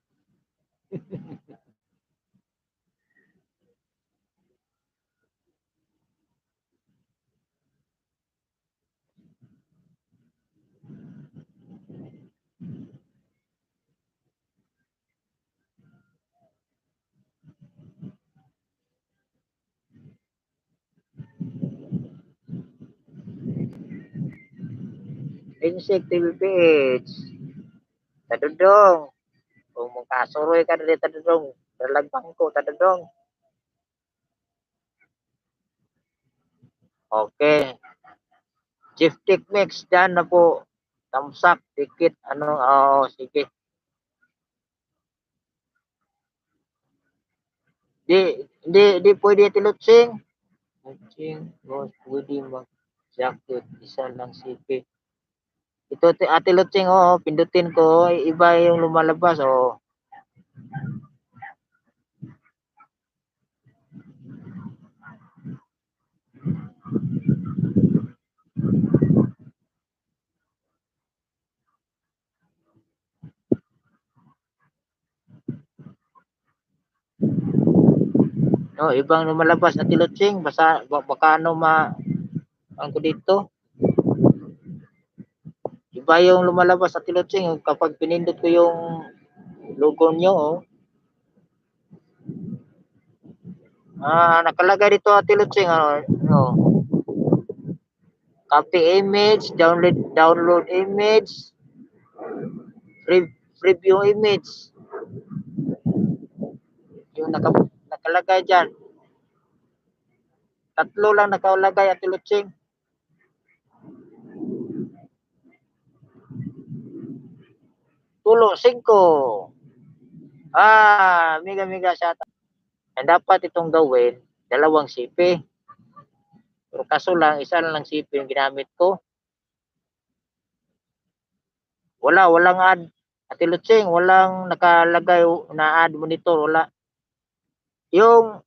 Insect TV PH. Tadudong. Kung magkasuroy ka na tadudong. Dalagpang ko, tadudong. Okay. Chief Techniques, dyan na po. Tamsak, tikit, ano, sige. Di pwede tilutsing. Lutsing, pwede mag-jacket, isa lang sipi. Ito, Ate Lutsing, pindutin ko, iba yung lumalabas, No, ibang lumalabas na tilutsing, baka ano ang ko dito. Iba yung lumalabas sa tilutsing kapag pinindot ko yung logo nyo. Nakalagay dito at tilutsing, copy image, download image, preview image. Yung nakalagay dyan. Tatlo lang nakalagay at tilutsing. Tulo, 5. Miga siya. And dapat itong gawin, 2 sipi. Pero kaso lang, isa lang sipi yung ginamit ko. Walang ad. Ate Lutsing, walang nakalagay na ad monitor, wala. Yung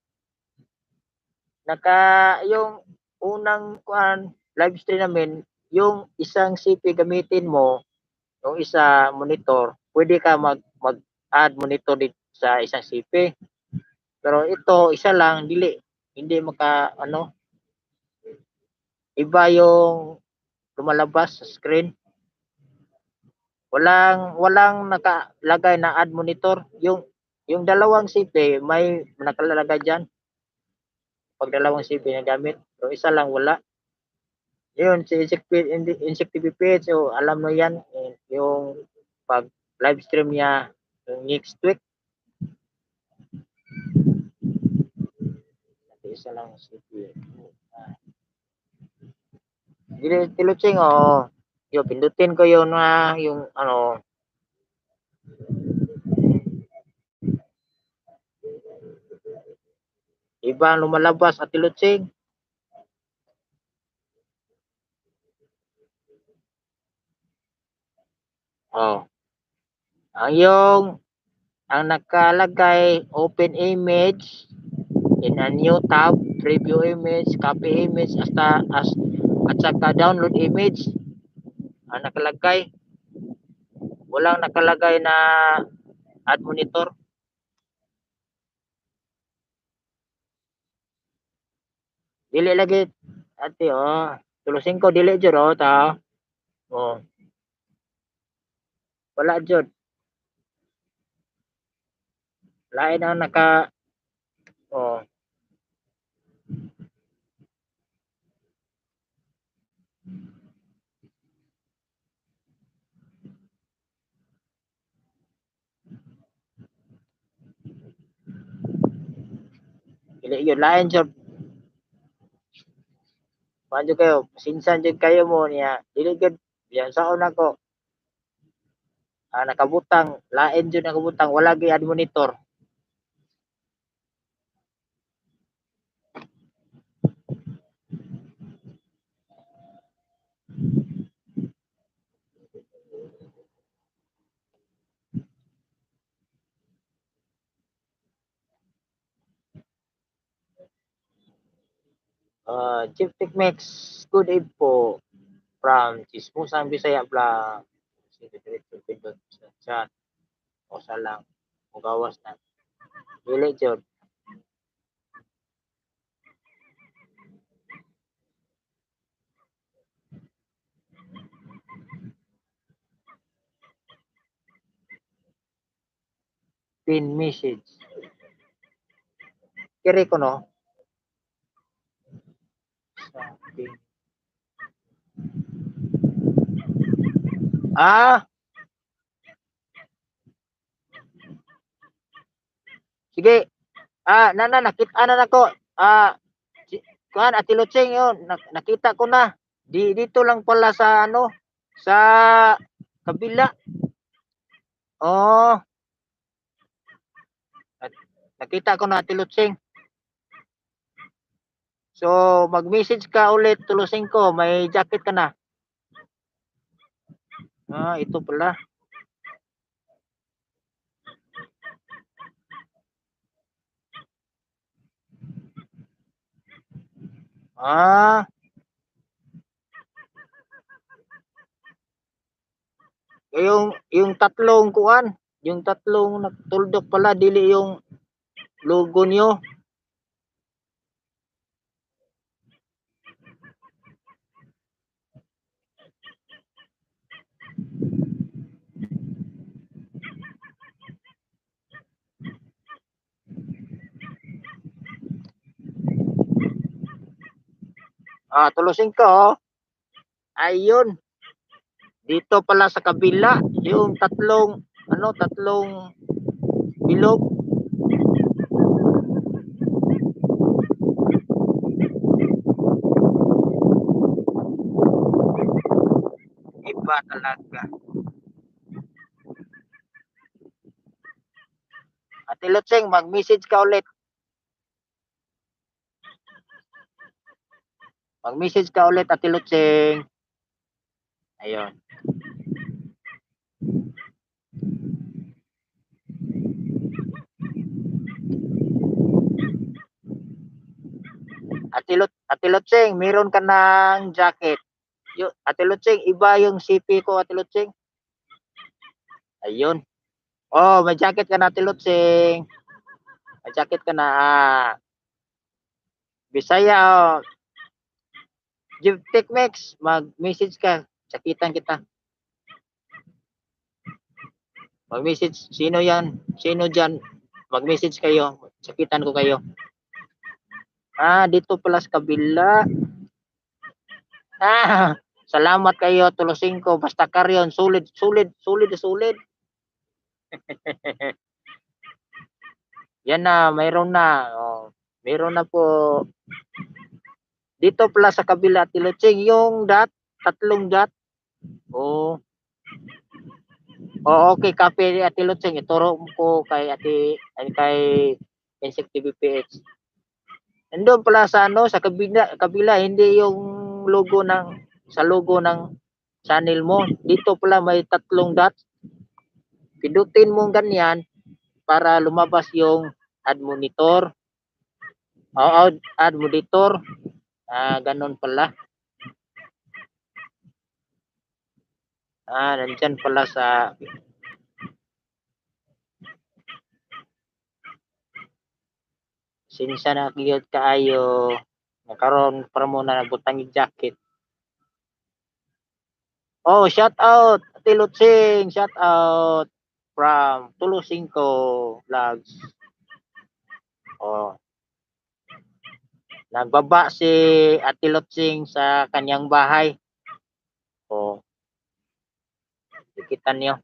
unang live stream namin, yung isang CP gamitin mo, yung isa monitor, pwede ka mag-add monitor dito sa isang CP. Pero ito, isa lang, hindi iba yung lumalabas sa screen. Walang nakalagay na add monitor. Yung 2 CP, may nakalagay dyan. Pag 2 CP na gamit. Pero isa lang wala. Yun, si Insect TV page, so alam mo yan, yung pag live stream niya yung next week. Isa lang CP. Tilutsing, yung pindutin ko yun yung iba lumalabas at tilutsing. Ang nakalagay open image in a new tab, preview image, copy image, at saka download image. Ang nakalagay, walang nakalagay na add monitor. Dili lagi ate oh. 35 dili jud oh ta. Oh. Wala jud. Lain ang naka oh. Dili yun lain jud. Manjo kayo, sinsan jud kayo mo niya. Dili jud yan saon ako. Nakabutang, lain jud nakabutang, wala gyud ad monitor. Chief Techmex, good eve po from Chismusang Bisaya Vlog. Sige, sa chat. O sa lang. Mugawas na. Dili jud. Pin message. Kiri ko no. Something. Ah, sige. Nakita na nako. Kuan Ate Lutsing yun, nakita ko na. Dito lang pala sa ano, sa kabila. Oh, nakita ko na Ate Lutsing. So, mag-message ka ulit Tulusing ko, may jacket ka na. Ito pala. Ah, yung tatlong kuan, yung tatlong nagtuldok pala dili yung logo niyo. Tulusing ko. Ayun. Dito pala sa kabila, yung tatlong bilog. Iba talaga. Ate Lutseng, mag-message ka ulit. Mag-message ka ulit, Ate Lutseng. Ayun. Ate Lutseng, meron ka ng jacket. Ate Lutseng, iba yung CP ko, Ate Lutseng. Ayun. Oh, may jacket ka na, Ate Lutseng. May jacket ka na. Bisaya, oh. Techmex, mag-message ka. Sakitan kita. Mag-message. Sino yan? Sino dyan? Mag-message kayo. Sakitan ko kayo. Dito pala sa kabila. Salamat kayo, Tulusing ko. Basta karyon. Sulit. Yan na, mayroon na. Oh, mayroon na po. Dito pala sa kabila, Tilutsing, yung tatlong dot. Oh. Okay, copy Ate Lutsing. Ituro ko kay kay Insect TV PH. Nandun pala sa sa kabila, hindi yung logo sa logo ng channel mo. Dito pala may tatlong dot. Pindutin mo ganyan para lumabas yung ad monitor. Ad monitor. Ganun pala. Nandyan pala sa sinsa na kiyot kaayo Karon para mo na nagbutang yung jacket. Oh, shout out Ate Lutsing, shout out from Tulusingko Vlogs. Oh, nagbaba si Ate Lutsing sa kanyang bahay. Oh, dikitan niyo.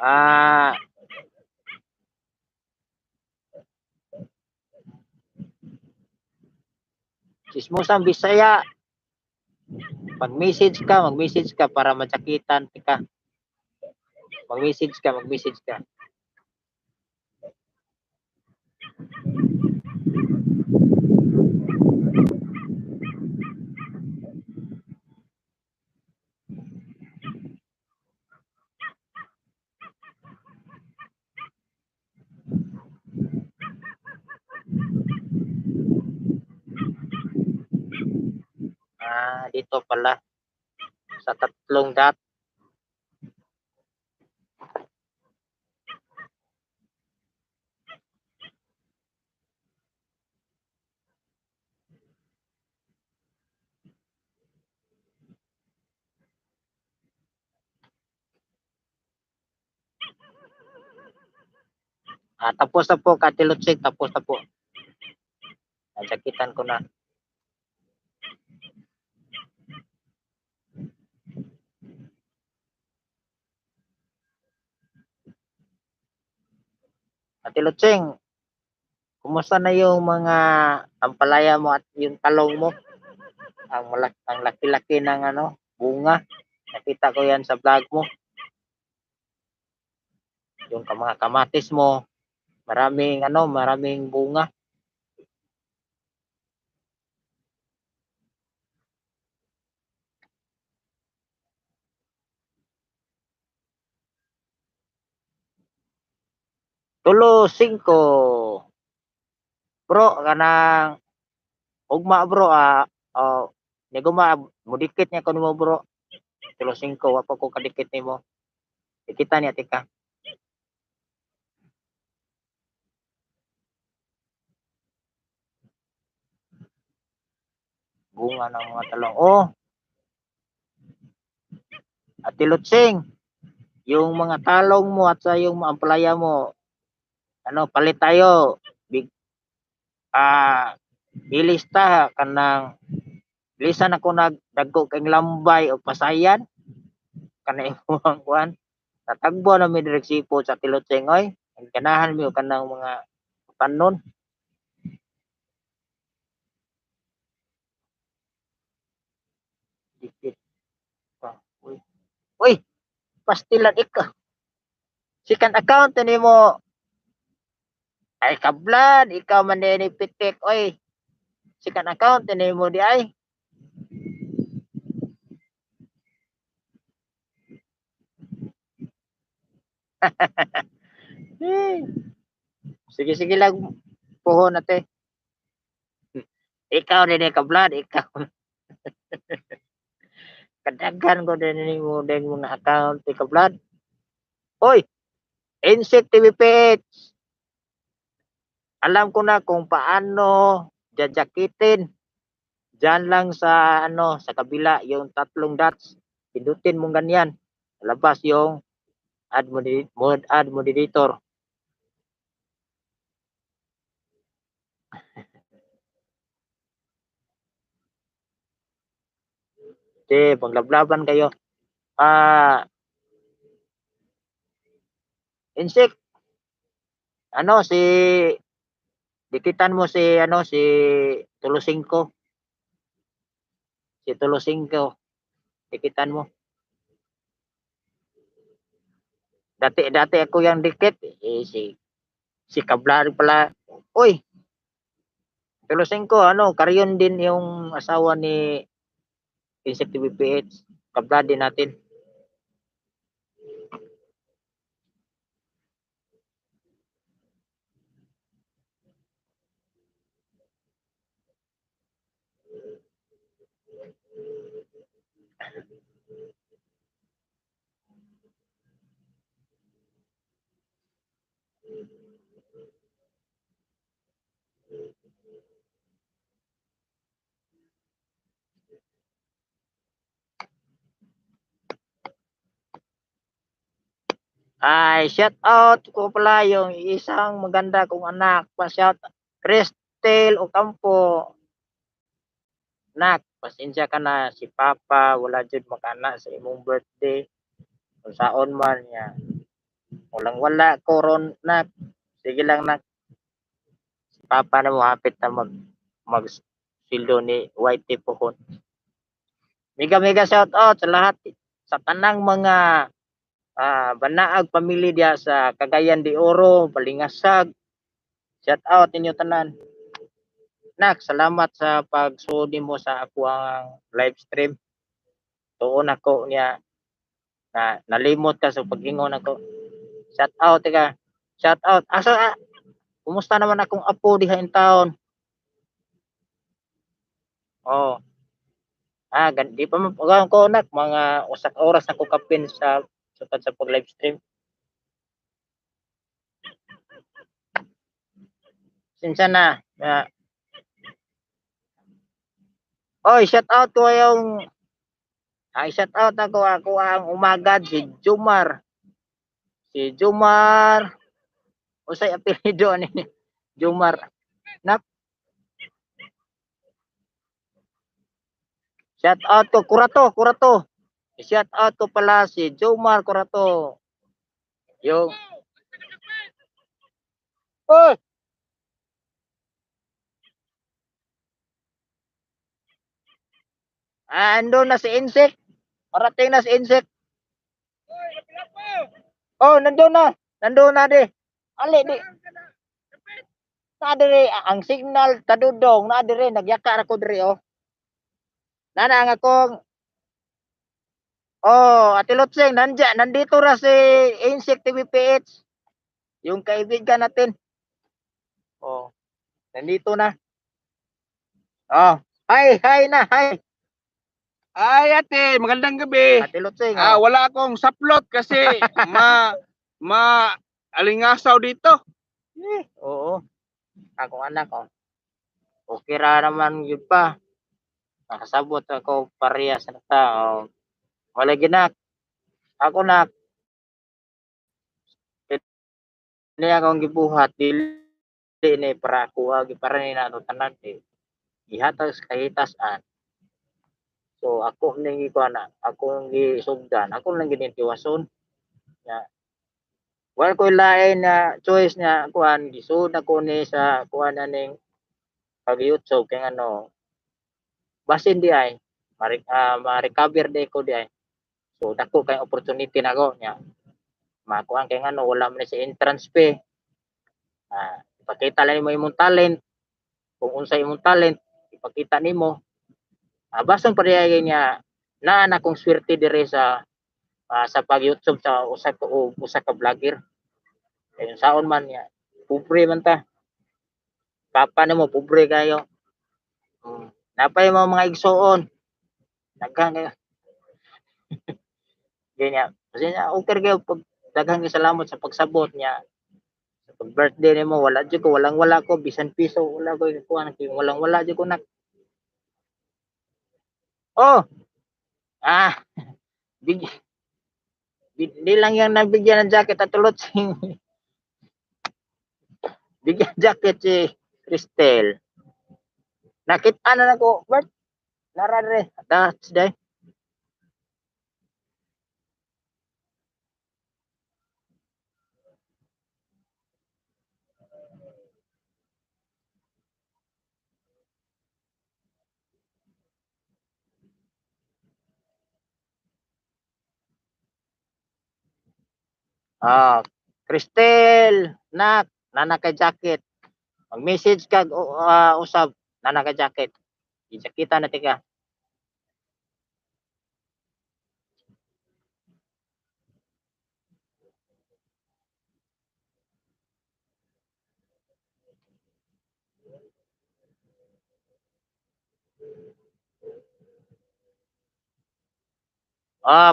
Ah, Chismusang Bisaya. Mag-message ka para matsakitan ka. Mag-message ka. Ah, dito pala sa tatlong dot. Ah, tapos na po, Ate Lutsing, tapos na po. Natsakitan ko na. Ate Lutsing, kumusta na yung mga ampalaya mo at yung talong mo? Ang laki-laki ng ano, bunga. Nakita ko yan sa vlog mo. Yung mga kamatis mo, maraming bunga. Tulo 5. Bro, kanang ugma bro, ni guma mudikit niya kuno mo bro. Tulo 5 wa pa ko kadikit nimo. Dikita niya tika. Bunga ng mga talong. Oh, Ate Lutsing, yung mga talong mo at sa yung ampalaya mo, ano, palit tayo. Big, ilista kanang lisan ako nagdagko kay lambay o pasayan kana imong kuan. Natagbo na mi direk sipod sa Tilotseng oy. Ang ganahan mi kanang mga panon. Dikit pa. Uy. Uy, pastilan ikaw. Second account ni mo. Ay kablan, ikaw man ni pitik oy. Second account ni mo di ay. Sige sige lang puho na te. Ikaw din kablan, ikaw. Kadaghan ko din ni mo ding mga account kablan. Oy, Insect TVPH. Alam ko na kung paano jajakitin. Diyan lang sa ano, sa kabila yung tatlong dots. Pindutin mong ganyan. Labas yung add moderator. Okay, paglablaban kayo. Insect, ano si dikitan mo si ano si Tulosingko. Si Tulosingko. Dikitan mo. Dati ako yang dikit si Kablar pala. Uy, Tulosingko ano, karyon din yung asawa ni Insect TVPH. Kablar din natin. Ay, shout out ko pala yung isang maganda kong anak. Pa-shout Cristel Ocampo. Nak, pasensya ka na si Papa wala jud makana sa imong birthday. Kung saon man niya. Walang wala ko ron nak. Sige lang nak. Si Papa na mo hapit na mag sildo ni Whitey Pohon. Mega shout out sa lahat sa tanang mga banaag pamilya diya sa Cagayan de Oro, Balingasag. Shout out ninyo tanan. Nak, salamat sa pagsudi mo sa ako ang live stream. Tuon ako niya na nalimot ka sa pag-ingon ako. Shout out ka. Shout out. Kumusta naman akong apo diha in town? Oh. Di pa man ko nak mga usak oras na ko kapin sa pag live stream. Sinsa na. Oy, shout out ko yung shout out ako ang umagad si Jumar. Si Jumar. Usay apelyido ni Jumar. Nak. Shout out ko Kurato. Shout out ko pala si Jumar Kurato. Yung Oy. Ando na si Insect. Parating na si Insect. Oh, nandun na di. Ali di. Na dire ang signal tadudong na dire nagyaka ra ko dire oh. Nana ang akong Ate Lotseng, nandito ra si Insect TVPH. Yung kaibigan natin. Oh, nandito na. Oh, hi na. Ay ate, magandang gabi. Ate Lotseng. Wala akong saplot kasi alingasaw dito. Oo. Akong anak Okay ra naman yun pa. Nakasabot ako parehas na ta. Wala ginak. Ako na ni akong gibuhat dili ni para kuha para ni nato tanan ihatag sa kahitasan. So ako ning ikuana, ako gisugdan, ako lang ginitiwason. Ya. Wala ko lain na choice nga kuan gisud ako ni sa kuan aning pag YouTube kay ano basin di ay ma-recover di ko di ay. So dako kay opportunity nako nya. Makuan kay ano wala man sa entrance fee. Ipakita lang nimo imong talent. Kung unsa imong talent, ipakita nimo. Basang parehas niya na akong swerte dire sa pag-YouTube sa usa ka vlogger. Kaya saon man niya, pobre man ta. Papa nimo pobre kayo. Napay mo mga igsoon. Daghang kayo. Ganyan. Kasi okay kayo pag daghang salamat sa pagsabot niya. Sa birthday nimo wala jud ko wala ko bisan piso wala ko kuan wala jud ko nak. Di lang yang nabigyan ng jacket at tulot bigyan jacket si Cristel. Nakita na nako, Bert. Narare, that's day. Cristel, nana kay jacket. Mag-message kag usab, nana kay jacket. Ijakita na tika.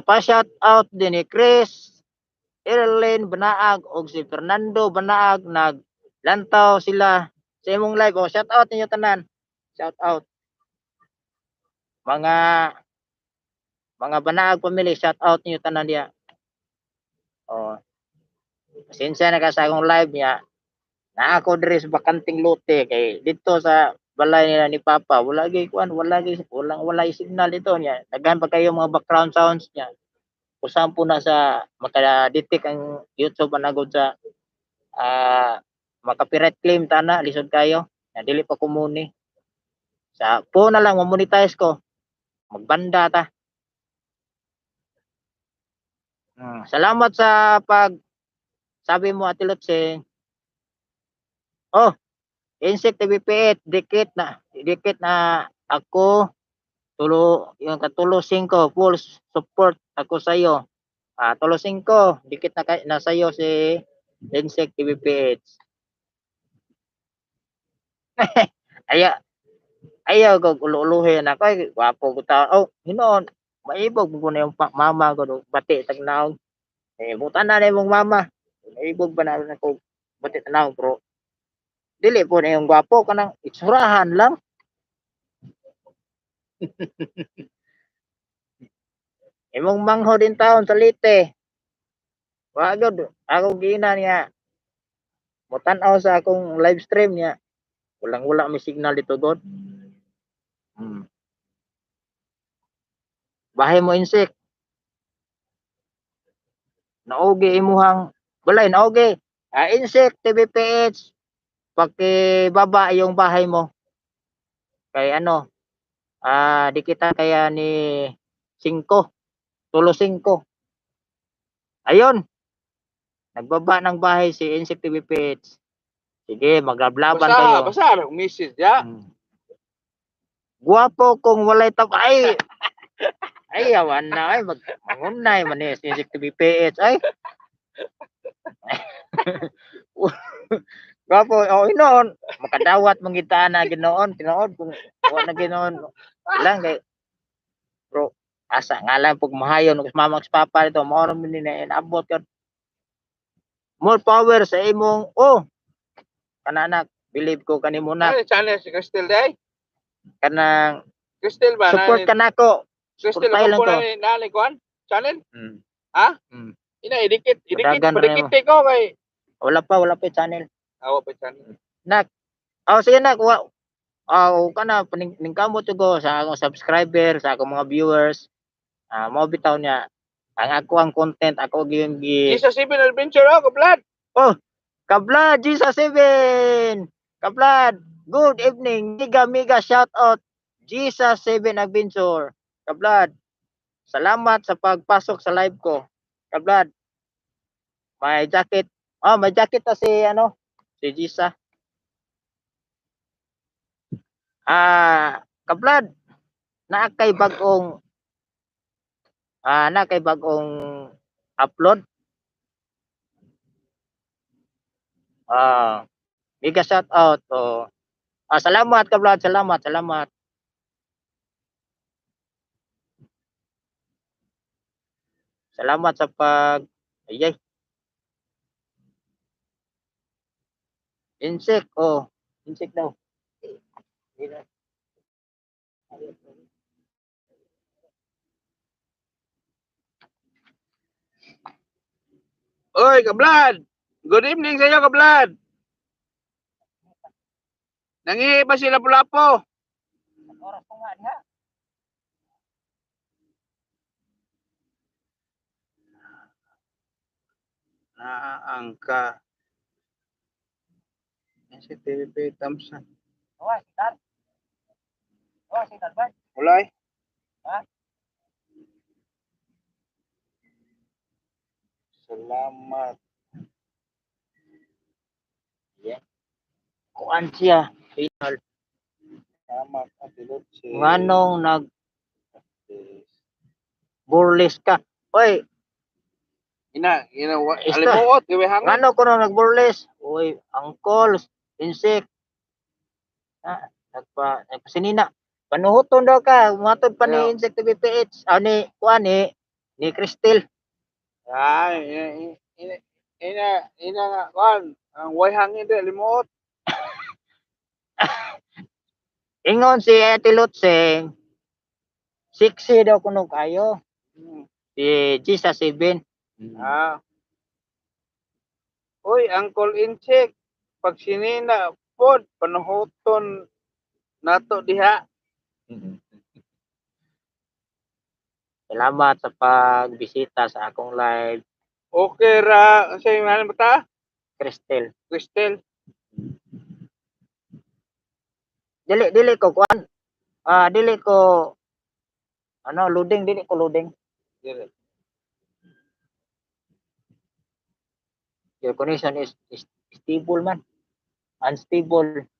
Pa-shout out din ni Chris, Erlen Banaag og si Fernando Banaag Lantaw sila sa imong live. Oh, shout out ninyo tanan. Shout out. Mga banaag family, shout out ninyo tanan diya. Oh. Pasensya na ka sa akong live niya. Na ako diri sa bakanting lote kay dito sa balay nila ni Papa, wala wala signal dito niya. Daghan pa kayo mga background sounds niya. Usahan po na sa maka-detect ang YouTube anagod sa maka-copyright claim tana lisod kayo. Na dili pa kumuni. Sa po na lang mo-monetize ko. Magbanda ta. Salamat sa pag sabi mo Ate Lutsing. Oh, Insect TVP8 dikit na ako yung katulosing ko full support ako sa iyo. Tulosing ko dikit na sa iyo si Insect TVP8. ayaw ko ululuhin ako ay gwapo ko ta. Oh, hinoon maibog mo na yung mama ko do bati tagnaw. Butan na imong mama. Maibog ba na ako bati tagnaw bro. Dili po na yung gwapo kanang itsurahan lang. Imong mangho din taon sa lite. Wagod ako gina niya. Mutan-aw sa akong live stream niya. Wala may signal dito god. Bahay mo insect. Naoge imuhang balay naoge. Insect TVPH. Pakibaba yung bahay mo. Kay ano? Di kita kaya ni 5. Tulo 5. Ayun. Nagbaba ng bahay si Insect TVPH. Sige, maglablaban kayo. Basa ang message ya. Guwapo kung walay ay yawan na ay mangunay man ni Insect TVPH ay. Guwapo inoon makadawat mangita na ginoon tinuod kung wa na ginoon lang kay bro asa ngalan pug mahayon ug mama ug papa dito mao ra man ni naabot ka more power sa imong kananak believe ko kanimo na Channel si Crystal day. kanang Crystal ba support kanako. Crystal Support lang ko to. na kuan channel. Ha? Ina idikit Padagan padikit ko kay wala pa channel. Awa pa channel. Nak. Sige nak kana ningkamot ko sa akong subscriber, sa akong mga viewers. Mao bitaw niya ang ako ang content ako gyud Isa 7 adventure kablad. Kablad Gisa 7. Kablad, good evening. Mega shout out Gisa 7 Adventure. Kablad, salamat sa pagpasok sa live ko. Kablad, may jacket. May jacket na si Gisa. Kablad, na kay bagong upload. Mega shout out. Salamat Kablad, salamat. Salamat sa insect. Insect daw. Oy, kablad. Good evening sa iyo, kablad. Nangihi ba sila Lapu-Lapu? Oras ko nga diha. Naangka. Si TVP Thompson. Sitar ba? Mulai. Salamat. Yeah. Kuan siya. Final. Salamat Ate Lucy. Nganong burles ka? Oy, alimuot gawe hangin. ngano ko nang nagburles? Oy, angkol, insect. Nagpasinina. Panuhuton daw ka, matod pa ni Insect TVPH. Ni Crystal. ina nga kan ang way hangin de limot. Ingon si Ate Lutseng, siksi daw kuno kayo. Hmm. Si Gisa 7. Ah. Uy, Uncle Incheck, pag sinina pod panuhoton nato diha. Salamat sa pagbisita sa akong live, Okay ra sa imong bata? Cristel. Cristel. Dili ko kuan. Dili ko loading, dili ko loading. Dire. Your connection is stable man. Unstable.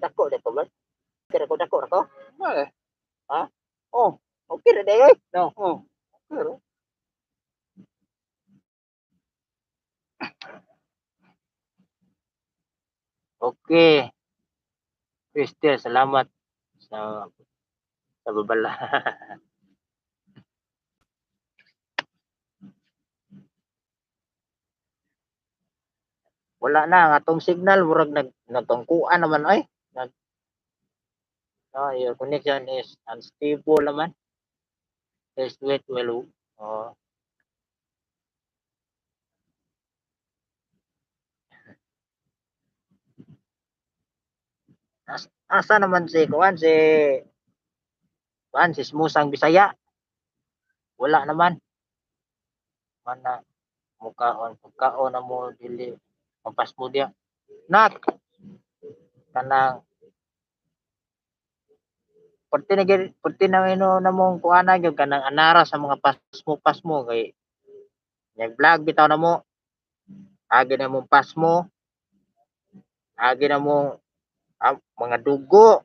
Dako dito ba? Kira ko dako ra ko. Male. Ha? Oh, Okay ra day. No. oh. Okay ra. Okay. Cristel, salamat sa babala. Wala na ang atong signal, murag nagtungkuan naman ay. Your connection is unstable naman. Just wait well. Oh. Asa naman si kuan si Smusang Bisaya? Wala naman. Mana mukhaon na mo dili mapas mo dia. Nak kanang perti na ino na mong kuana gyud kanang anara sa mga pasmo kay nag vlog bitaw na mo. Agi na mong pasmo. Agi na mong mga dugo.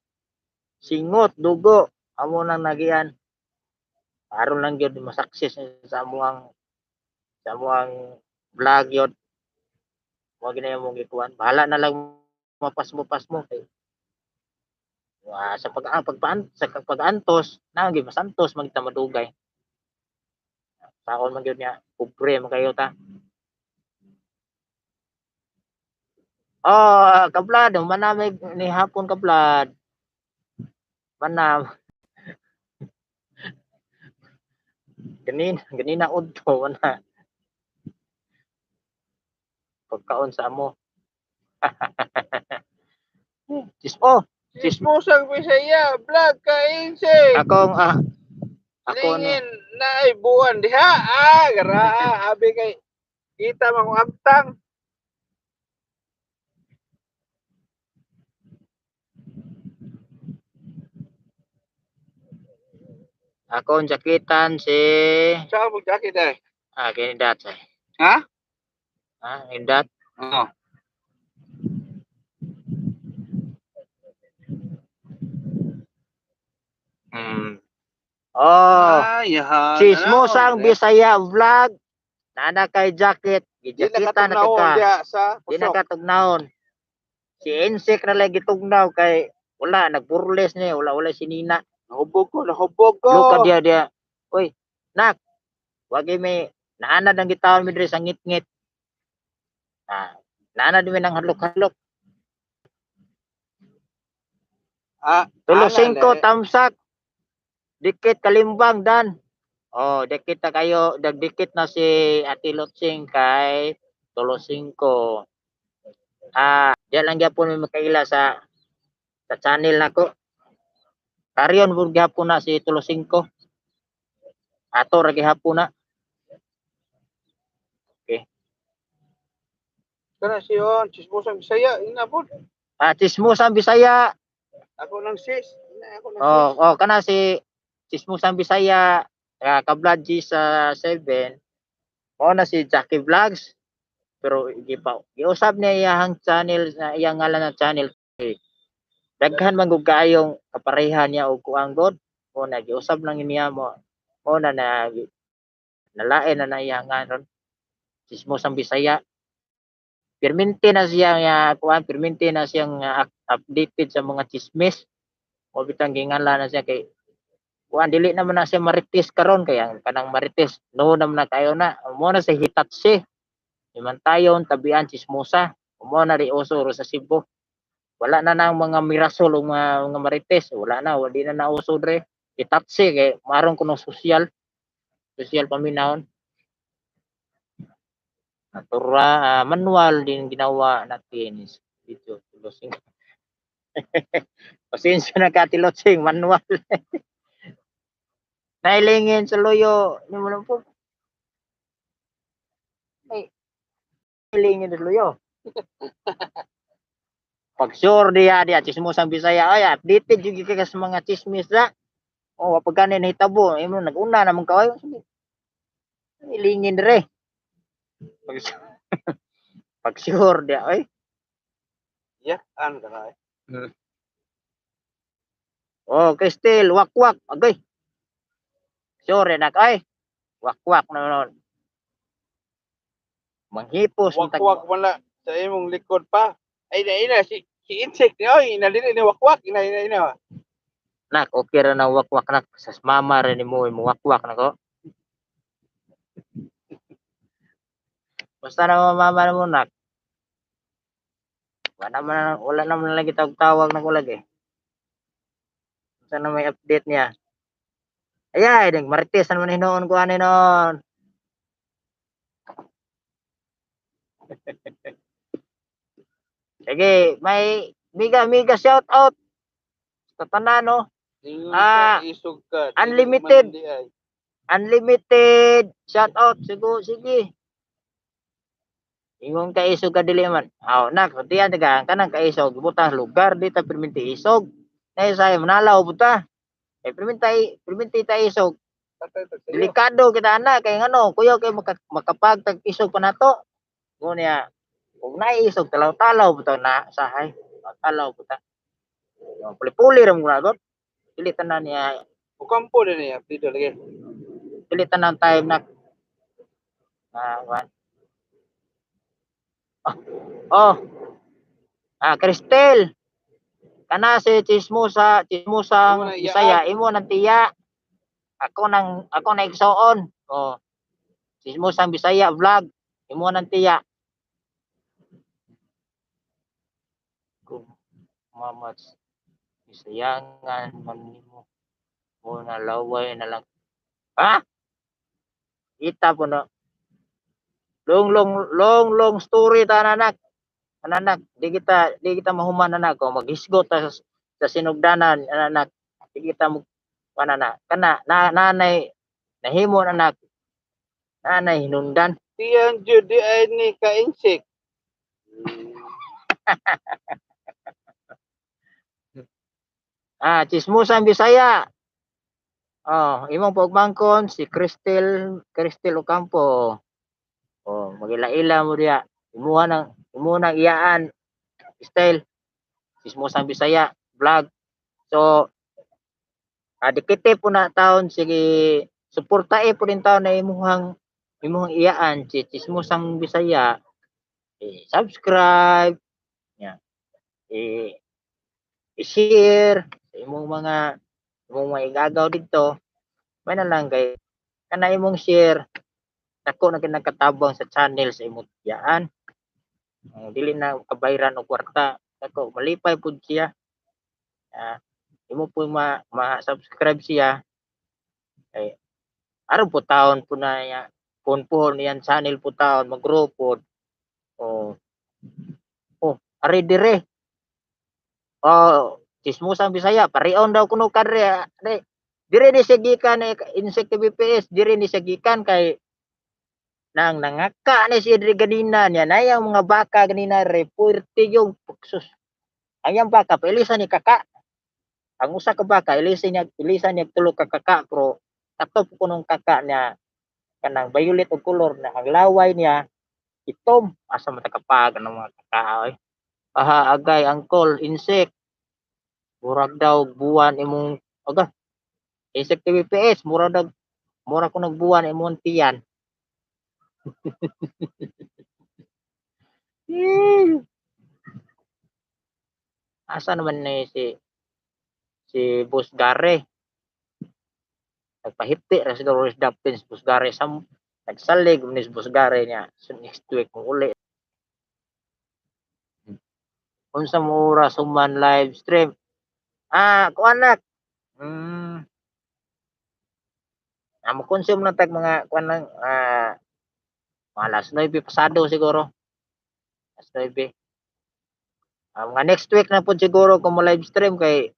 Singot dugo amo nang nagian. Aron lang gyud masakses sa amuang vlog yun. Mo gina mong gikuan. Bahala na lang mapasmo kay sa pag-antos na gyud masantos magita madugay. Taon man gyud niya pobre man kayo ta. Kablad, manamig ni hapon kablad. Manam. Ganina udto na. Pagkaon sa amo. Sismusang Bisaya, vlog ka Incheck. Ako Lingin na ay buwan diha. Gara abi kay kita mang abtang. Akong jakitan si Saan mo jacket ay? Ginidat say. Ha? Ginidat. Oo. Yahan. Sismusang Bisaya vlog. Nana kay jacket, gijakitan na ka. Di nakatugnaon. Si Insek na lang gitugnaw kay wala nagburles niya, wala sinina. Nahubog ko. Luka dia. Uy, nak. Wagi may naanad ang gitawon mi diri sa ngit-ngit. Naanad mi nang halok-halok. 35 tamsak. Dikit kalimbang dan. Dikit na kayo, dagdikit na si Ate Lutsing kay 35. Diyan lang gyapon mi makaila sa channel nako. Karyon pud gyapon na si 35. Ato ra gihapon na. Okay. Kana siyon, Sismusang Bisaya, ina pod. Sismusang Bisaya. Ako nang sis. Kana si Sismusang Bisaya, kablad G sa 7. Mao na si Jackie Vlogs. Pero giusab niya iyang channel, iyang ngalan na channel. Daghan man gud kaayong kaparehan niya og kuang god. Mo na giusab lang niya mo na nalain na iyang ngalan. Sismusang Bisaya. Permente na siya kuan, permente na siyang updated sa mga chismis. O bitang gingala na siya kay kuan dili naman na siya marites karon kaya kanang marites no naman na kayo na mo na sa hitatsi himantayon tabian chismosa mo na ri uso ro sa Cebu wala na nang mga mirasol o mga marites wala na di na nauso dre hitatsi kay maron kuno social paminahon natura manual din ginawa natin dito tulosing pasensya na katilotsing manual nailingin sa loyo ni mo lang po ay nailingin sa loyo pag sure dia chismosang Bisaya ay updated jud ka sa mga chismis da oh pag kanin hitabo imo naguna naman ka ay nailingin dire pag, pag sure dia ay Yan ka oh Kristel wakwak agay sure nak ay wakwak na non manghipos wakwak wala sa imong likod pa. Ay ina si insect ni oy inalili ni wakwak ina. nak okay ra na wakwak nak sa mama ra nimo mo wakwak nako basta na mama mo nak wala naman lagi tawag na ko lagi sana may update niya ayay ding marites naman hinoon ko ani noon sige may miga shout out sa tanan no Isog ka. Unlimited shout out sige ingon ka isog ka dili man aw nak tiyan taga kanang ka isog buta lugar dita perminti isog nay say manalaw buta perminti ta isog delikado kita ana kay ngano kuya kay makapagtag isog pa nato mo niya kung naisog talaw-talaw buta na sahay talaw buta puli-puli ra mo nagot dili tanan niya Ukampo din niya dito lagi. dili tanan time na Kristel kana si chismusang Bisaya imo nang tiya ako na igsoon chismusang Bisaya vlog imo nang tiya kung mamats Bisayangan man nimo mo na laway na lang kita po no long story tananak di kita mahuman anak ko maghisgot sa sinugdanan anak di kita mo kana nanay nahimo anak nanay hinungdan Tiyan jud di ay ni ka insect. chismosan Bisaya imong pagmangkon si Kristel Ocampo magila-ila mo diya imuha nang iyaan style chismosan Bisaya vlog so dikite po na taon sige suportae po din taon na imuhang iyaan si chismosang Bisaya subscribe i-share imong mga igagaw dito may na lang kay kana imong share ako na kinakatabang sa channel sa imong iyaan dili na kabayran og kwarta ako malipay pud siya imo po ma-subscribe siya ay aron po taon po na ya punpon yan channel po taon mag-grow ari dire chismosan Bisaya parion daw kuno kadre dire ni siya gikan insect BPS dire ni siya gikan kay nang nangaka ni siya dire ganina niya na yung mga baka ganina puwerte yung puksos ang baka pailisan ni kaka ang usa ka baka ilisan niya tulo ka kaka pero katop kunong kaka niya kanang violet og color na ang laway niya itom asa matakapag ng mga kaka agay angkol insect murag daw buwan imong insect BPS mura ko nagbuwan imong tiyan asa naman ni si si Boss Gary. Nagpahiti ra siguro si Dapin si Boss Gary nagsalig ni si Boss Gary niya. So next week kung uli. Unsa mo oras human live stream? Kuan nak. Mo-consume na tag mga kuan lang alas 9 pasado siguro. Alas 9. Mga next week na po siguro kung mo live stream kay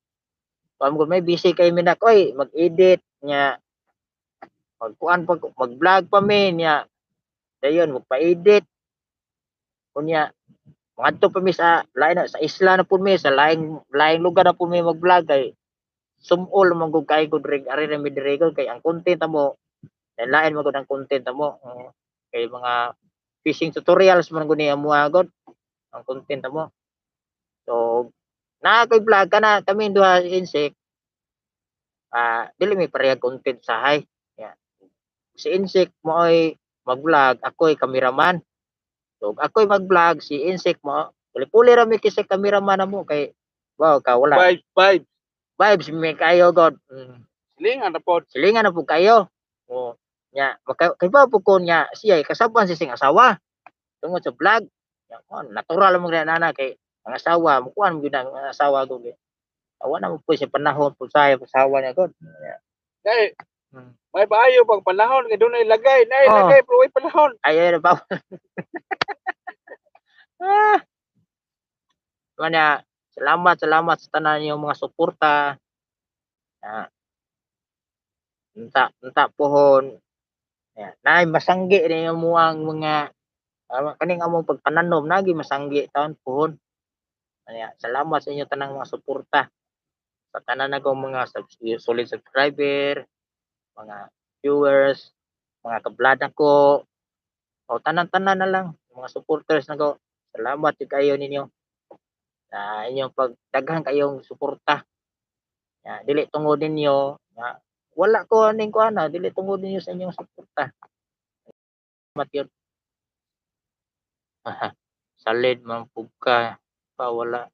may busy kay minak oy mag-edit nya mag-vlog pa mi nya dayon magpa-edit kunya ngadto pa mi sa lain sa isla na pud mi sa laing lugar na pud mi mag-vlog kay sumol man gud kay gud ari na mi dire kay ang content mo lain man gud ang content mo kay mga fishing tutorials man gud ni amo agad ang content mo. So na koy vlog kana kami duha insect dili mi parehas content sahay. Si insect mo ay mag-vlog, ako ay cameraman. So ako ay mag-vlog, si insect mo, puli-puli ra mi kasi cameraman mo kay wow ka wala. Vibes mi kayo god. Silingan na po. Silingan na po kayo. Nya kay ba po ko nya siya kasaban si sing asawa. Tungod sa vlog. Natural mo nana kay ang asawa mo kuan mo gyud ang asawa ko. Awa na mo po si panahon po sa asawa niya god. Kay may baayo pag panahon kay dunay lagay, lagay pero way panahon. Ay ba. Kanya salamat sa tanan niyo mga suporta. Unta pohon. Nay masanggi ni mo ang mga kaning among pagpananom nagi masanggi taon pohon. Kanya salamat sa inyo tanang mga suporta. Sa tanan nako mga solid subscriber, mga viewers, mga kablad ko, o tanan-tanan na lang, mga supporters nako. Salamat kayo ninyo sa inyong pagdaghan kayong suporta. Dili tungod ninyo wala ko aning ko dili tungod ninyo sa inyong suporta. Salamat yun. Salid man pugka pa wala.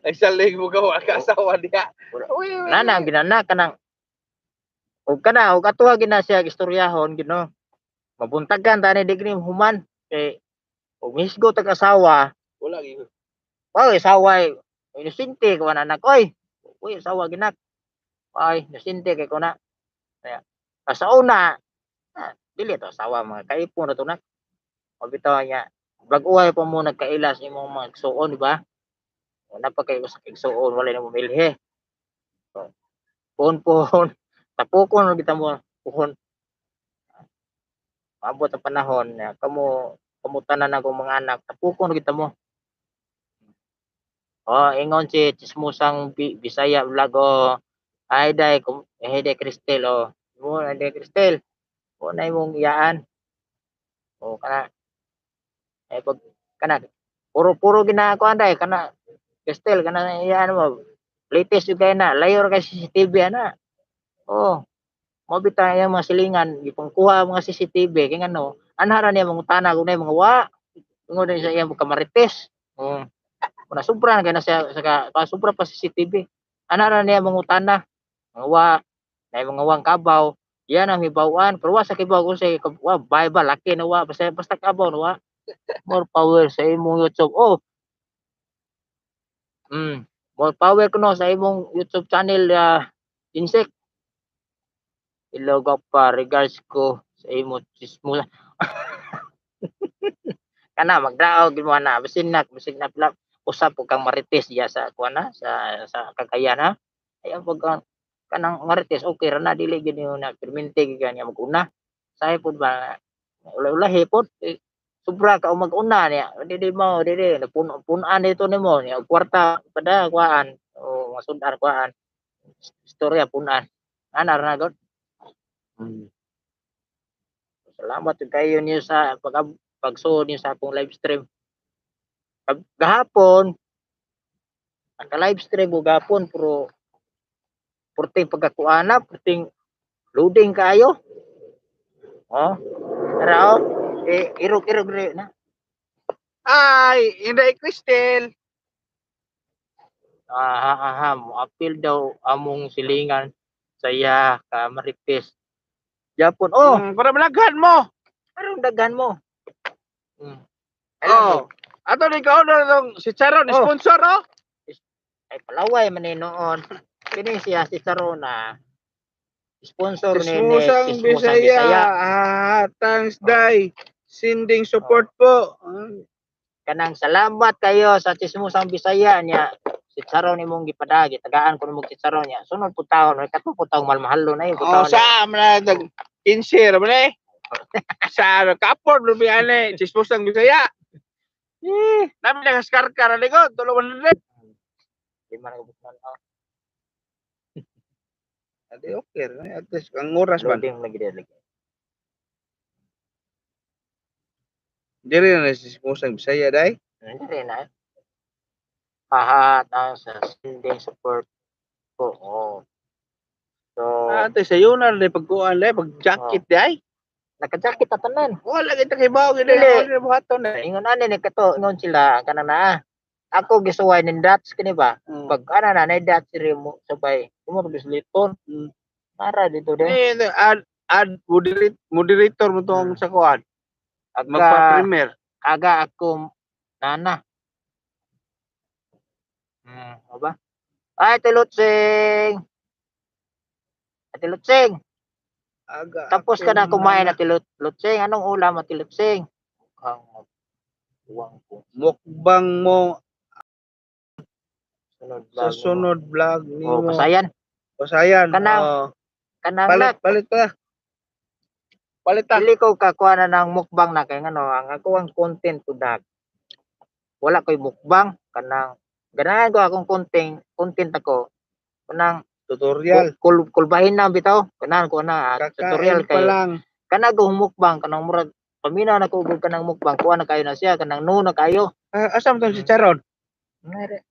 Nagsalig mo ka wala ka asawa diha. Nana ginana kanang og atuha gina siya istoryahon gino. Mabuntagan tani digni human kay og misgo tag asawa wala gyud. Asawa inosente ko anak oy. Uy asawa ginak. Ay inosente kay ko na. Kaya sa una dili to asawa mga kaipon na to nak. Mabitaw niya bag-uhay pa mo nagkailas imong mga igsuon di ba? Napakay sa igsuon wala na momilhe. So, pohon tapukon kita mo pohon. Abot ang panahon kamo tanan akong mga anak tapukon kita mo. Ingon si Chismusang Bisaya vlog ay day Cristel mo day Cristel na imong iyaan kana pag kana puro gina ko anday kana Cristel kana iyaan mo latest yung kay na layo ra kay CCTV ana mabita yung mga silingan gipangkuha mga CCTV kay ngano anhara niya mga utana kung na mga wa tungod sa iyang kamarites na sobra kay na siya sa sobra pa CCTV anhara niya mga utana mga wa na mga wang kabaw yan ang hibawan pero wa sa kibaw kung sa wa ba laki na wa basta kabaw na wa more power sa imong YouTube more power kuno sa imong YouTube channel insect ilog pa regards ko sa imo Chismusa kana magdao gid mo na basin na usap ko kang marites ya sa kuana sa kakayan ayan pag kanang marites okay ra na dili gid na permente gid kanya mag-una say pud ba ulahi pud sobra ka mag-una niya dili napunan dito nimo niya kwarta pada kuan masudar kuan istorya punan ana ra gud. Salamat kayo niyo sa pagsuod niyo sa akong live stream. Gahapon naka-live stream ko gahapon pero purting pagkakuana, purting loading kayo. Tara irog na. Ay, Inday Cristel. Mo apil daw among silingan saya ka maripis. Japon, oh, Para malaghan mo. anong daghan mo? Hmm. Oh. Ato ni ka order tong si Charon Oh. sponsor oh. Ay palaway man ni noon. Kini siya si Sarona. Sponsor ni Chismusang Bisaya. Thanks day. Sending support po. Kanang salamat kayo sa Chismusang Bisaya niya. Si Saron imong gipadagi, tagaan ko nimo si Saron niya. Sunod po taon, may katong taong malmahalo na yun. Oh, sa man na kinsir man eh. Sa kapor lubi ane Chismusang Bisaya. Namin nakaskarkar na ko, tulungan na rin. Di man nagbukan. Adi okay, at least ang oras man. Loading lagi dia lagi. Diri na si Chismusang Bisaya day. Hindi na. Ang sa sending support ko. Oh. So, Ate sayo na rin pagkuhan day, pag jacket day. naka-jacket na tanan. Wala kita kibaw gid Dili. order buhaton na. Ingon ani ni kato, ingon sila kana na. Ako gisuway nin dots kini ba? Pag ana na nay dots ri mo sabay. Imo bisliton. Para dito din. Ni add moderator mo tong sa kuan. Aga Magpa-premier. aga ako nana. Ba? Ay tilutsing. Tilutsing. Aga. Tapos ka na kumain na tilutsing. Anong ulam at tilutsing? Uwang ko. Mukbang mo Sunod sa sunod vlog Oh, nimo. pasayan. Pasayan. Kanang Palit pa. Palita. Dili ko kakuha na ng mukbang na kay ngano ang ako ang content ko na wala koy mukbang kanang ganahan ko akong content ako kanang Tutorial. Kulbahin na bitaw ganahan ko na tutorial Kakain pa kay lang. kanang go mukbang kanang murag paminaw na ko og kanang mukbang kuha na kayo na siya kanang nuno kayo. Asam tong si Charon? Nare.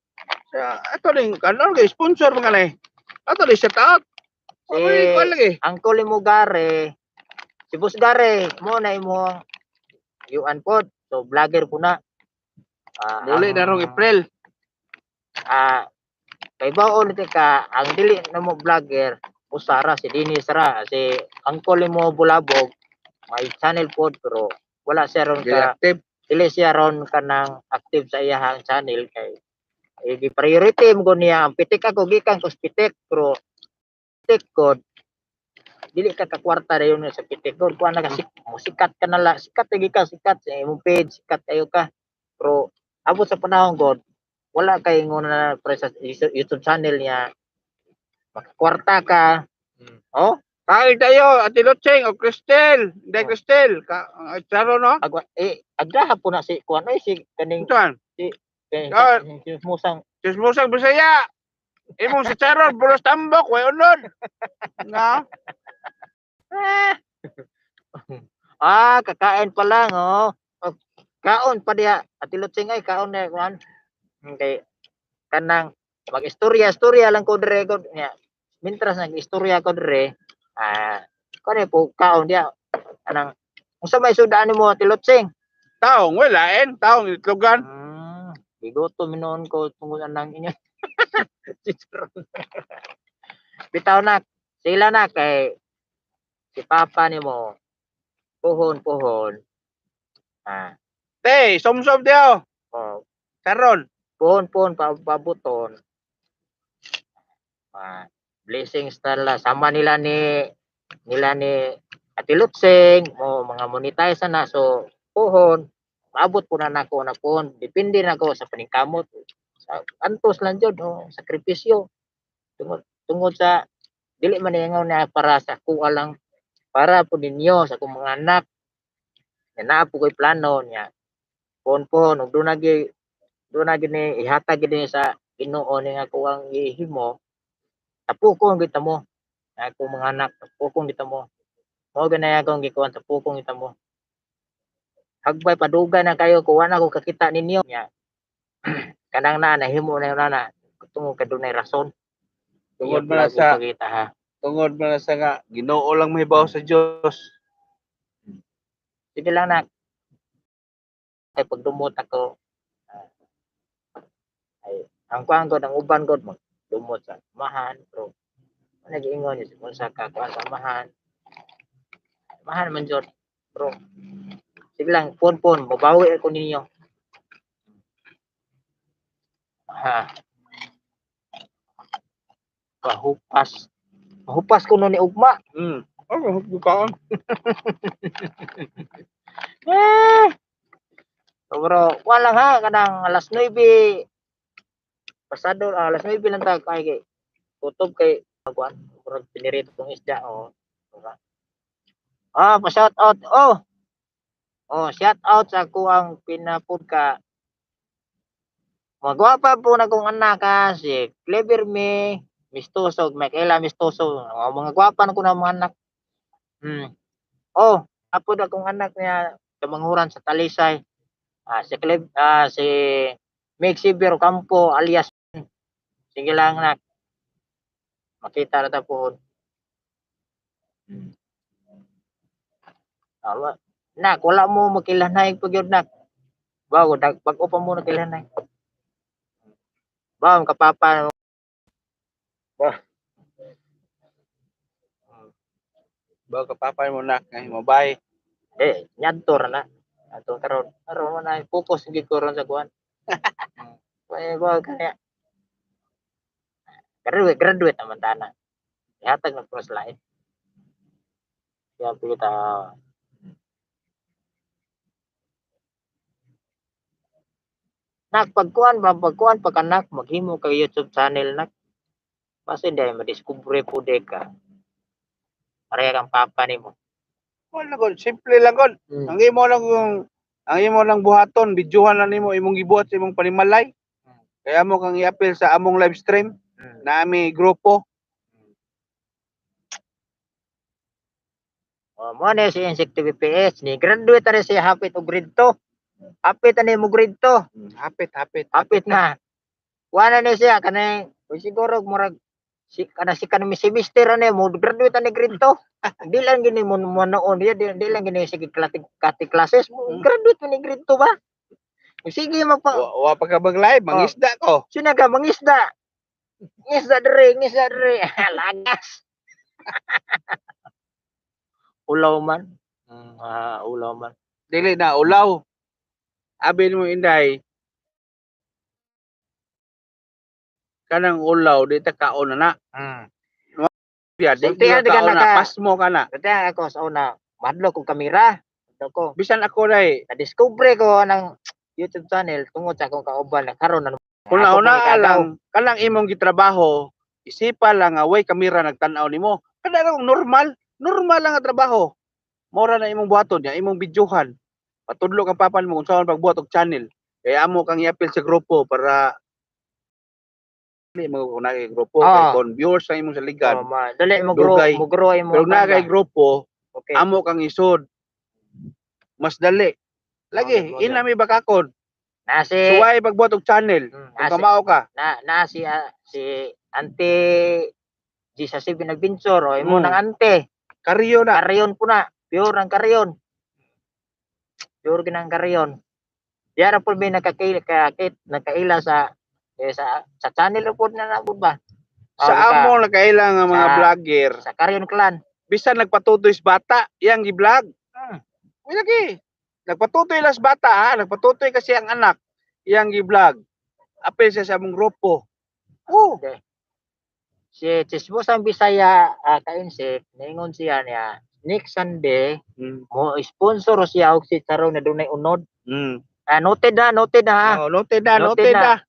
Ato ning kanon kay sponsor mga nay. Ato ni shout out. Si ko lagi. Angkol mo Gare. Si Boss Gare mo na imong yuan pod. So vlogger po na. Muli na rong April. Kay baon ka ang dili na mo vlogger usara si Dennis ra si Angkol mo Bulabog may channel pod pero wala siya ron ka active. dili siya ron kanang active sa iyang channel kay i-priority mo niya ang pitik ako gikan ko pitik pero pitik ko dili ka kakwarta dayon sa pitik ko kuan na sikat ka na la sikat gikan sikat sa imong page sikat kayo ka pero abot sa panahon god wala kay ingon na sa YouTube channel niya makakwarta ka oh Kain tayo, Ate Lotseng o Cristel. Hindi Cristel. Charon no? Agaha po na si kuan ay si kaning Kuan. si musang Chismusang Bisaya. Imong si Charon bulos tambok way unod. No? Kakain pa lang oh. Kaon pa diha Ate Lotseng ay kaon na kuan. Okay. Kanang mag-istorya lang ko dire ko niya. Mintras nag-istorya ko dire kani po kaon diha anang unsa may sudan mo Ate Lotseng? Taong wala taong itlogan. Bigoto minoon ko tungod anang inyo. Bitaw na sila na kay si papa nimo puhon. Te, somsom diyo. Oh, Charon. puhon pabuton. Blessings tala sama nila ni Ate Lotseng mo mga monetize na so puhon abot po na nako na puhon depende na ko sa paningkamot sa antos lang jud sakripisyo tungod sa dili man ingon na para sa kuha lang para po ninyo sa akong mga anak na po ko'y plano niya puhon ug do na gini ihatag gini sa Ginoo ni nga kuwang ihimo tapukon kita mo akong mga anak tapukon kita mo mao ganay akong gikuan tapukon kita mo hagbay padugan na kayo kuha na ko kakita ninyo nya kanang na nahimo na yun na tungod kadunay rason Tungod man sa pakita ha tungod man sa nga Ginoo lang mahibaw sa Dios. sige lang nak ay pagdumot ako ay Ang kuan gud ang uban gud magdumot sa amahan pero nag-iingon niya kung sa kakuan sa amahan. Amahan man jud bro. Sige lang pon mabawi ako ninyo. Ha, kahupas. Mahupas ko no ni ugma. Oh, bukaon. Eh, bro, wala ha kanang alas 9 pasado alas 9 lang tag kay kutob kay kuan murag pinirito tong isda o. Ah, pa shout out. Oh, shout out sa ako ang pinapod ka. Magwapa po na kong anak si Clever Me, Mistoso, Michaela Mistoso. Oh, mga gwapa na ko na mga anak. Oh, apod akong anak niya kamanghuran sa Talisay. Si Meg Sibir Campo alias sige lang nak. Makita na ta po. Nak, wala mo makilanay pag yun nak. Bago, bago pa mo nakilanay. Bago, kapapa. Bago kapapay mo nak ngay mabay. Nyantor na. Atong karon mo na focus gid ko ron sa kuan. Kaya ba kaya graduate naman tana. Ihatag na pro slide. Kaya kita nak pagkuan pagkanak maghimo kay YouTube channel nak. Basta dai madiskubre po ka. Pareha kang papa nimo. Wala gud, simple lang gud. Ang imo lang buhaton, bidyuhan lang nimo imong gibuhat sa imong panimalay. Kaya mo kang i-appeal sa among live stream na ami grupo. Mo na si Insect TVPS ni graduate na siya hapit og grade 2. Hapit ani mo grade 2. Hapit na. Wala na siya kanay siguro murag si kanang semester ani mo graduate ani grade 2. Di lang gini mo noon di lang gini sige kati classes mo graduate ni grade 2 ba? Sige magpa wa pa ka mag-live, mangisda ko. Sino ka mangisda? Ngisda dere. Lagas. Ulaw man. Ulaw man. Dili na ulaw. Abi mo inday. Kanang ulaw di ta kaon na. Di Sultihan di ka kaon na na pasmo kana. Kaya ako sa una, madlo ko kamera. Ko. Bisan ako dai. Na-discover ko ng YouTube channel tungod sa akong kauban na karon na Una lang, kanang imong gitrabaho, isipa lang nga way kamera nagtan-aw nimo. Kada normal lang nga trabaho. Mora na imong buhaton ya, imong bidyuhan. Patudlo kang papan mo kung saan pagbuhat og channel. Kaya amo kang i-appeal sa grupo para dili mo na kay grupo kay kon viewers sa imong saligan. Dali mo grow imo. Pero na kay grupo, amo kang isod. Mas dali. Lagi, inami bakakon. Suway pagbuhat og channel. Kung kamao ka. Si Auntie Gisa si Binagbinsor o imo nang ante. Karyo na. Karyon po na. Pure ang karyon. Pure ginang karyon. Diara po may nakaila sa channel po na nabud ba? Sa amo nakaila nga mga vlogger. Sa Karyon Clan. Bisan nagpatutoy sa bata, iyang gi-vlog. Uy lagi. Nagpatutoy las bata ha, nagpatutoy kasi ang anak, iyang gi-vlog. Apil siya sa among grupo. Okay. Si Chisbusang Bisaya ka-insect, naingon siya niya, next Sunday, mo sponsor siya og si Charon na dunay unod. Noted na ha. Noted na.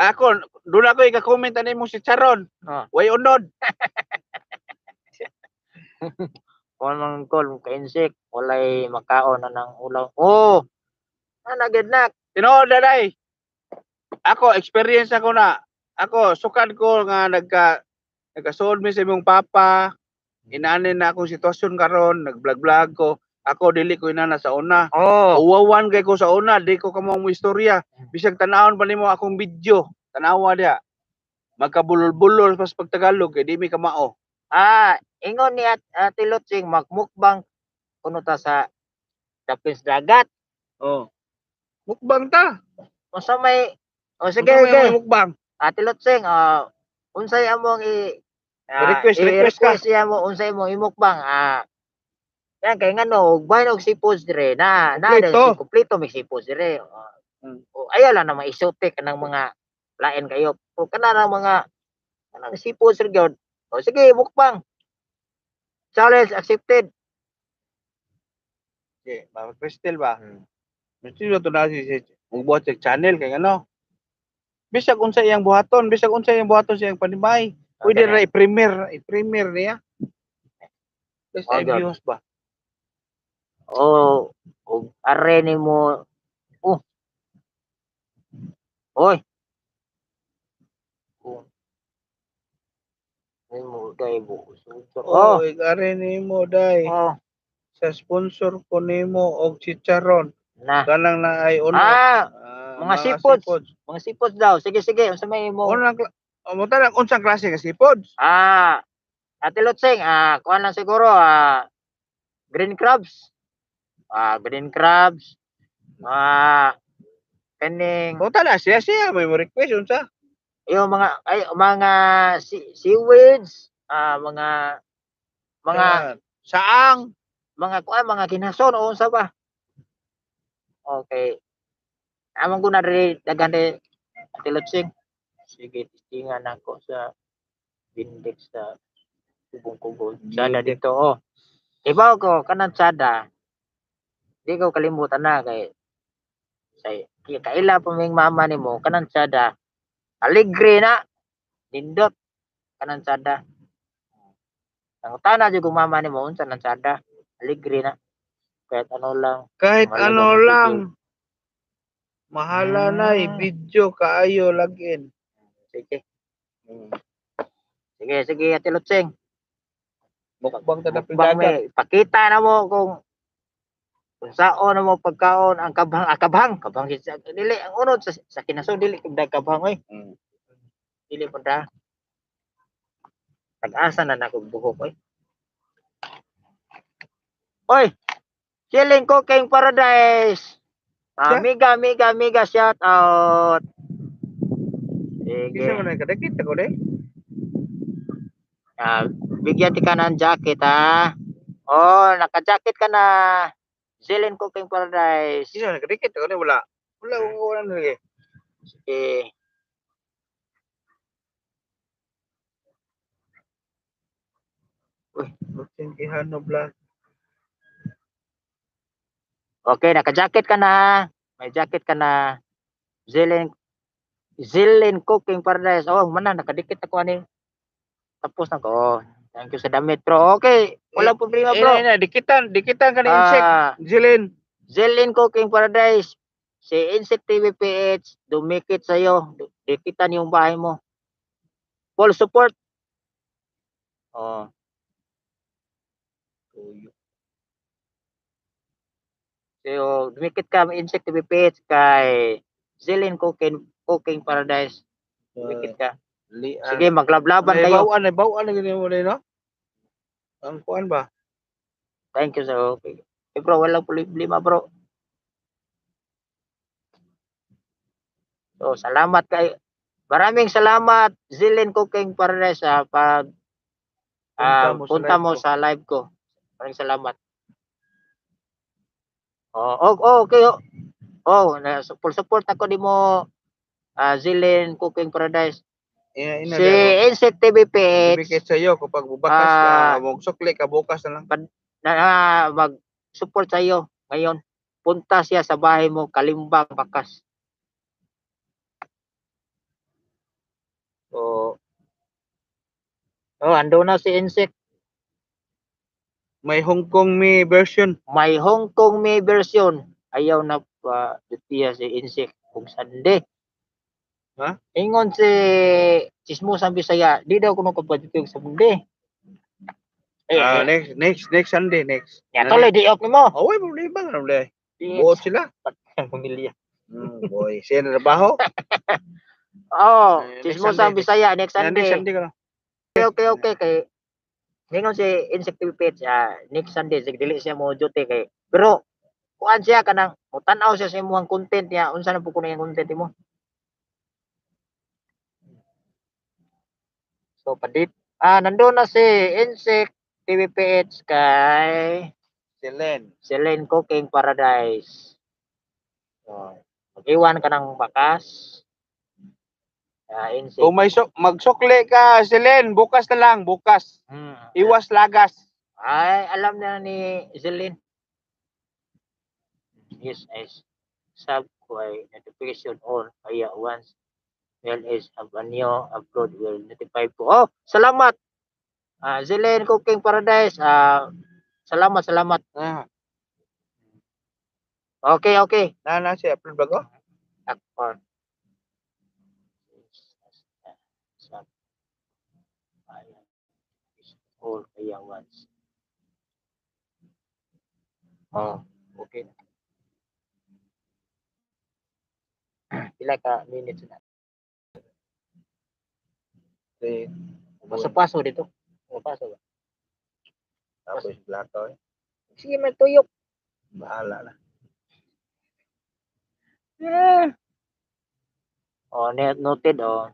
Ako, doon ako ika-comment ani mo si Charon. Way unod. Kung call ka-insect, walay makaon na ng ulaw. Nagid nak. Tinood na day. Ako, experience ako na. Ako, sukad ko nga nagkasood mi sa imong papa. Inanin na akong sitwasyon karon, nag-vlog ko. Ako dili ko inana sa una. Uwawan kay ko sa una, di ko kamo mo istorya. Bisag tanawon pa nimo akong video. Tanawa dia. Magkabulol-bulol pas pagtagalog kay di mi kamao. Ingon ni Ate Lutsing magmukbang kuno ta sa Dapins Dagat. Mukbang ta. Unsa may sige. Mukbang. Ate Lotseng, unsay among Request ka. i-request iya mo unsay imong imukbang. Yan kay ngano, bahin og seafoods dire na Kompleto. si kompleto may seafoods dire. Ayaw lang na ma-exotic kanang mga lain kayo. O kana ng mga kanang seafoods ra gyud. O sige, mukbang. Challenge accepted. Okay, Mama Cristel ba? Mesti to na si buhat sa channel kay ano. Bisag unsa iyang buhaton siyang panimay. Pwede Okay. ra i-premier niya. Plus Oh, ay God. views ba? O are nimo. Oy. Nimo kay bu. Oh, igare nimo day. Oh. Sa sponsor ko nimo og chicharon. Na. Kanang naay uno. Mga seafoods. Mga seafoods daw. Sige, unsa may imo? Unang mo tanang unsang klase ka seafoods? Ate Lotseng, kuan lang siguro, green crabs. Green crabs. Kaning Mo tanang siya may mo request unsa? yung mga seaweeds, mga saang, mga ginason o unsa ba? Okay. Amon ko na rin daghan Ate Lotseng. Sige, testingan ako sa index sa kubong-kubong. Sada dito, Ibaw ko, kanang sada. Di ko kalimutan na kay kaila pa ming mama nimo kanang sada. Aligre na. Nindot. Kanang sada. Ang tana jud kung mama nimo unsa nang sada. Aligre na. Kahit ano lang. Mahala na video kaayo lagin. Sige. Sige, Ate Lotseng. Mukbang ta dagat. Pakita na mo kung saon na mo pagkaon ang kabhang dili ang unod sa kinaso dili kung kabhang oy. Dili po da. Tag-asa na nako buhok oy. Oy. Chilling Cooking Paradise. Mega shout out. Sige. Kisa man kadakit ako de. Bigyan ti ka ng jacket naka-jacket ka na. Chilling Cooking Paradise. Kisa man kadakit ako de wala lagi. Sige. Lutin Kihano vlog. Okay, naka-jacket ka na. May jacket ka na. Zilin Cooking Paradise. Mana nakadikit ako ani. Tapos na ko. Thank you sa damit, bro. Okay, walang problema, bro. Dikitan ka ni insect. Zilin Cooking Paradise. Si Insect TV PH, dumikit sa'yo. Dikitan yung bahay mo. Full support. So, dumikit ka Insect TV PH kay Zilin Cooking Paradise. Dumikit ka. Sige, maglablaban kayo. Bawaan na ganyan mo na, no? Ang kuan ba? Thank you, sir. Okay. Bro, walang problema, bro. So, salamat kayo. Maraming salamat, Zilin Cooking Paradise, pag punta mo sa live ko. Maraming salamat. Okay. Full support ako di mo, Zilin Cooking Paradise. Si Insect TV PH. Bibigit sa iyo kapag bubakas ka, magsukli ka bukas na lang. Mag-support sa iyo ngayon. Punta siya sa bahay mo, Kalimbang, Bakas. Ando na si Insect. May Hong Kong me version. Ayaw na pa dutiya si Insect kung sande. Ingon si Chismosan Bisaya, di daw kuno kapatid sa mundi. Next Sunday. Ya tole di off mo. Way problema na ulit. Buot sila. Pamilya. Boy, siya na trabaho. Chismosan Bisaya next Sunday. Next Sunday ka na. Okay. Kay ningon si Insect Page, next Sunday dili siya mo duty kay. Pero kuan siya kanang mutan-aw siya sa imong content niya, unsa na po kuno yung content mo? So padit nandun na si Insect TVPH kay Silen. Celine Cooking Paradise. So, mag-iwan ka ng bakas. Insect. Kung may magsukli ka, Silen, bukas na lang, bukas. Iwas lagas. Ay, alam na ni Celine. Yes, is sub ko ay notification on kaya once well is have a new upload will notify po. Oh, salamat. Celine Cooking Paradise. Salamat. Okay. Na siya, upload ba ko? Akon. All kaya once. Oh, okay. Pila ka minutes na. Paso dito. Paso ba? Tapos plato. Sige, may tuyok. Bahala na. Oh, noted oh.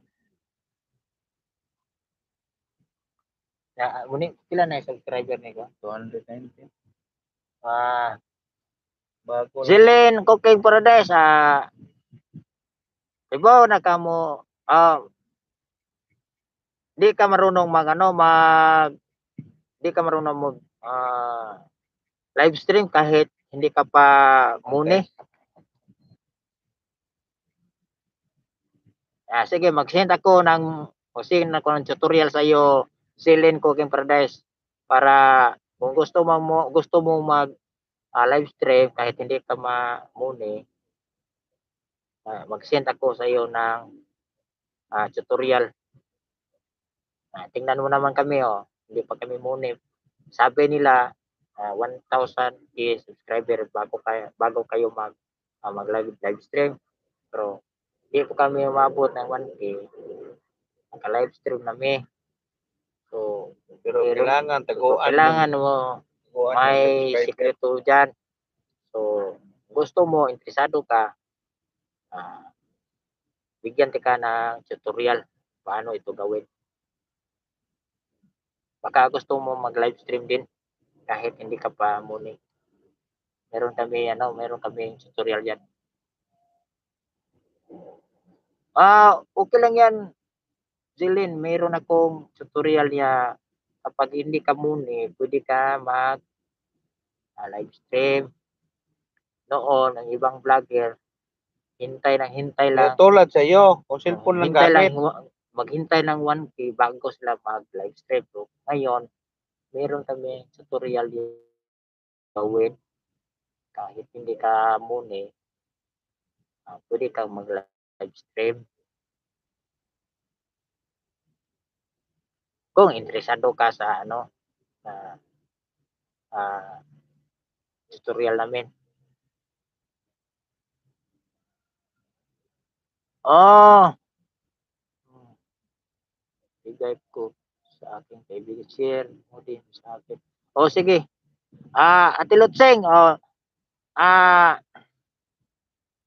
Muni pila na yung subscriber niko? 290. Bago Celine Cooking Paradise. Diba na kamo di ka marunong di ka marunong mag live stream kahit hindi ka pa muni. Sige, mag-send ako ng tutorial sa iyo, Celine Cooking Paradise, para kung gusto mo mag live stream kahit hindi ka muni, mag-send ako sa iyo ng tutorial. Tingnan mo naman kami hindi pa kami muni. Sabi nila 1,000 subscriber bago kayo mag live stream. Pero hindi po kami umabot ng 1K. Naka-live stream nami. So, pero kailangan mo may sikreto dyan. So, gusto mo, interesado ka, bigyan ka ng tutorial paano ito gawin. Baka gusto mo mag-live stream din kahit hindi ka pa muni. Meron kami tutorial yan. Okay lang yan, Celine. Meron akong tutorial niya. Kapag hindi ka muni, pwede ka mag live stream. Noon, ang ibang vlogger, hintay lang. Tulad sa iyo, kung cellphone lang gamit. Maghintay ng 1K bago sila mag-live stream. So, ngayon, meron kami tutorial yung gawin. Kahit hindi ka muni, pwede kang mag-live stream. Kung interesado ka sa tutorial namin. Bigay ko sa aking kaibigan. Share mo din sa akin. Sige. Ate Lutseng,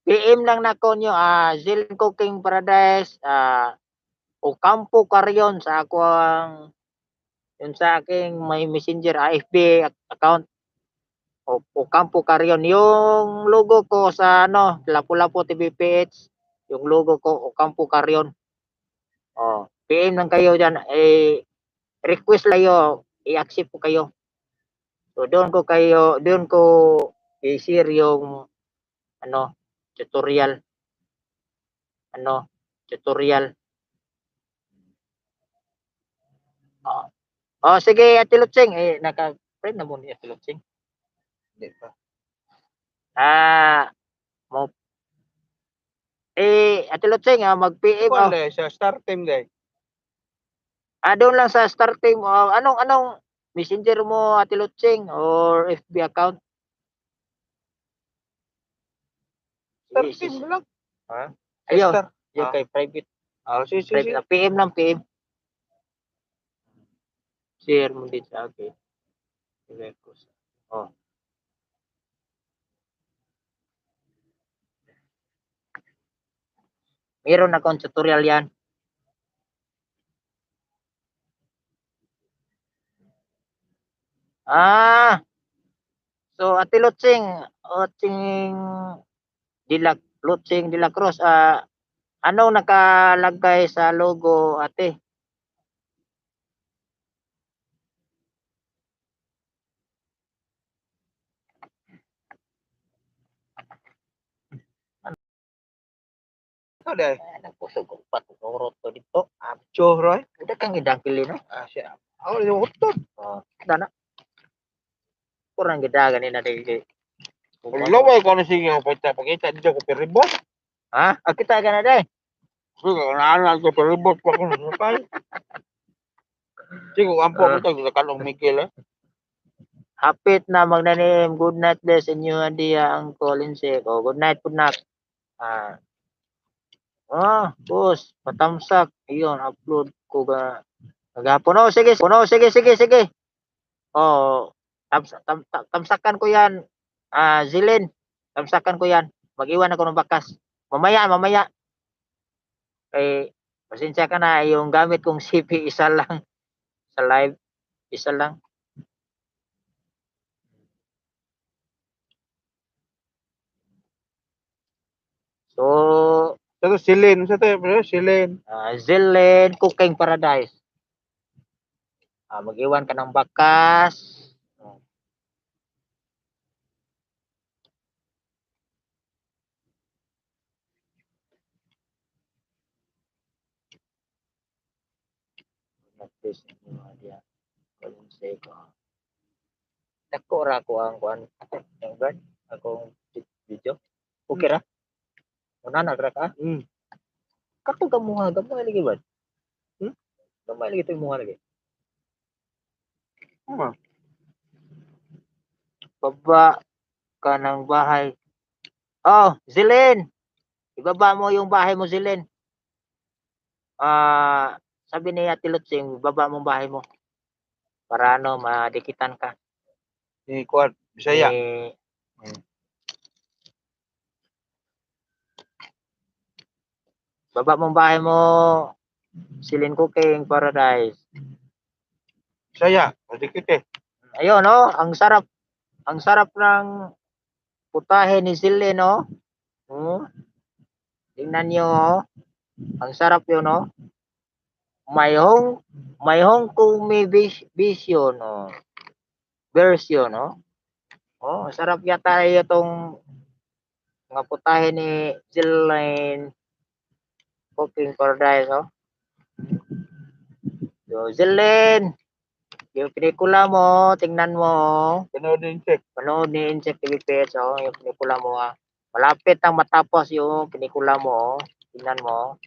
PM lang na ko nyo, Celine Cooking Paradise, Ocampo Carrion sa yun sa aking may messenger AFB account. Ocampo Carrion. Yung logo ko sa Lapu-Lapu TVPH, yung logo ko, Ocampo Carrion. PM lang kayo dyan. Request kayo, i-accept ko kayo. So doon ko i-share yung tutorial. Sige, Ate Lutseng, naka-friend na mo ni Ate Lutseng. Hindi pa. Ate Lutseng, mag-PM sa start time day. doon lang sa start time. Anong messenger mo, Ate Lutseng, or FB account? Start time lang. Ayun, kay private. Sige. PM lang, PM. Share mo din sa akin. Meron akong tutorial yan. Ah, so Ate Lutsing de la Cruz, anong nakalagay sa logo, ate? Ito dahil. Nagpusog ko paturot to dito. Choroy. Udah kang idang pilih no. Siya. Ako yung utod. Oh, dana. Kurang gidagan ni nade. Laway ko na sige ko pakita dito ko peribot. Ha? Kita ka na day. Sige, naanan ko peribot pa ko nasakay. Sige, ampo ko ito sa kalong Miguel eh. Hapit na magnanim. Good night bless inyo dia Uncle Insek. Oh, good night po nak. Boss, patamsak. Ayun, upload ko ga kagapon. Oh, sige. Sige. Oh, tamsakan ko yan. Zilin. Tamsakan ko yan. Mag-iwan ako ng bakas. Mamaya. Eh, pasensya ka na. Yung gamit kong CP, isa lang. Sa live, isa lang. So, Ito silin. Sa tayo, silin. Zilin Cooking Paradise. Mag-iwan ka ng bakas. Dako ra ko ang kuan. Akong video. Okay ra? Una na ra ka? Kato gamuha, gamay lagi ba? Gamay lagi ito muha lagi. Baba ka ng bahay. Oh, Zilin! Ibaba mo yung bahay mo, Zilin. Sabi ni Ate Lutsing, baba mo bahay mo. Para madikitan ka. Ni kuan, Bisaya. Baba mo bahay mo, Zilin Cooking Paradise. Bisaya, madikit eh. Ayun, no? Ang sarap ng putahe ni Zilin, no? Tingnan nyo, ang sarap yun, no? May Hong Kong vision, no? Version, no? Sarap yata itong mga putahe ni Zilin Cooking Paradise, no? So, Zilin, yung pelikula mo, tingnan mo. Panood ni Insect TV Pets, yung pelikula mo, malapit ang matapos yung pelikula mo, tingnan mo.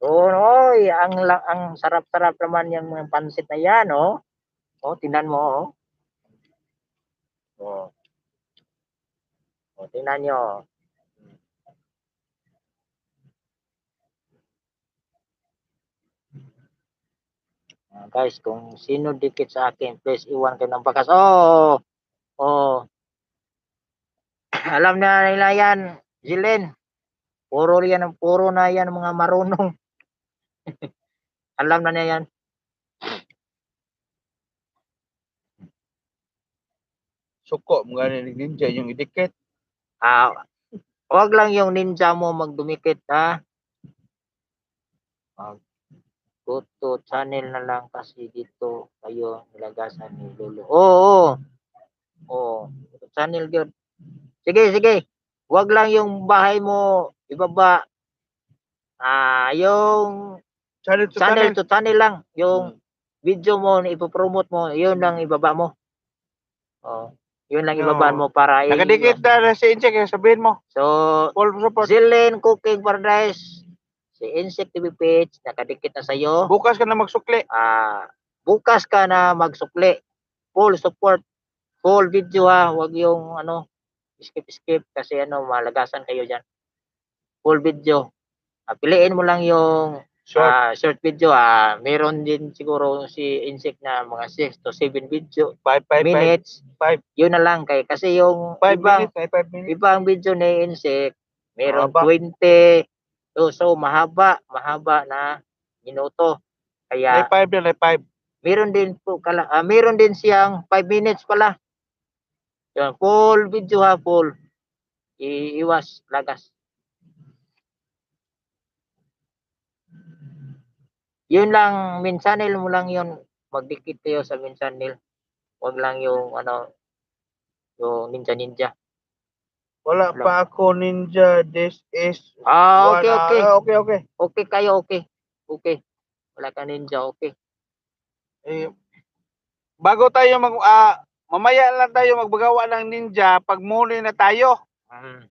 Ang sarap-sarap naman yung mga pansit na yan, tingnan mo, tingnan nyo. Guys, kung sino dikit sa akin, please iwan kayo ng bakas. Alam na nila yan, Jilin. Puro na yan mga marunong. Alam na niya yan. Suko, mga ninja yung idikit. Huwag lang yung ninja mo magdumikit, ha? Go to channel na lang kasi dito kayo nilagasan ni Lolo. Channel yun. Sige. Huwag lang yung bahay mo ibaba. Yung channel to channel lang. Yung video mo na ipopromote mo, yun lang ibaba mo. Yun lang ibaba mo para nakadikit na si Insek, sabihin mo. So, Zilin Cooking Paradise, si Insect TV Page, nakadikit na sa'yo. Bukas ka na magsukli. Full support. Full video, ha. Huwag yung skip kasi malagasan kayo dyan. Full video. Piliin mo lang yung short video. Meron din siguro si Insect na mga 6 to 7 video. 5 minutes. 5. Yun na lang kasi yung 5 ibang video ni Insect meron 20. So mahaba na minuto. Kaya may 5 na 5. Meron din po meron din siyang 5 minutes pala. Yan, full video ha, full. Iiwas, lagas. Yun lang, main channel mo lang yun. Magdikit kayo sa main channel. Wag lang yung yung ninja. Wala Wala. pa ako ninja. This is Okay, okay. okay. Okay kayo, okay. Okay. Wala ka ninja, okay. Eh, bago tayo mamaya lang tayo magbagawa ng ninja pag muli na tayo. Mm.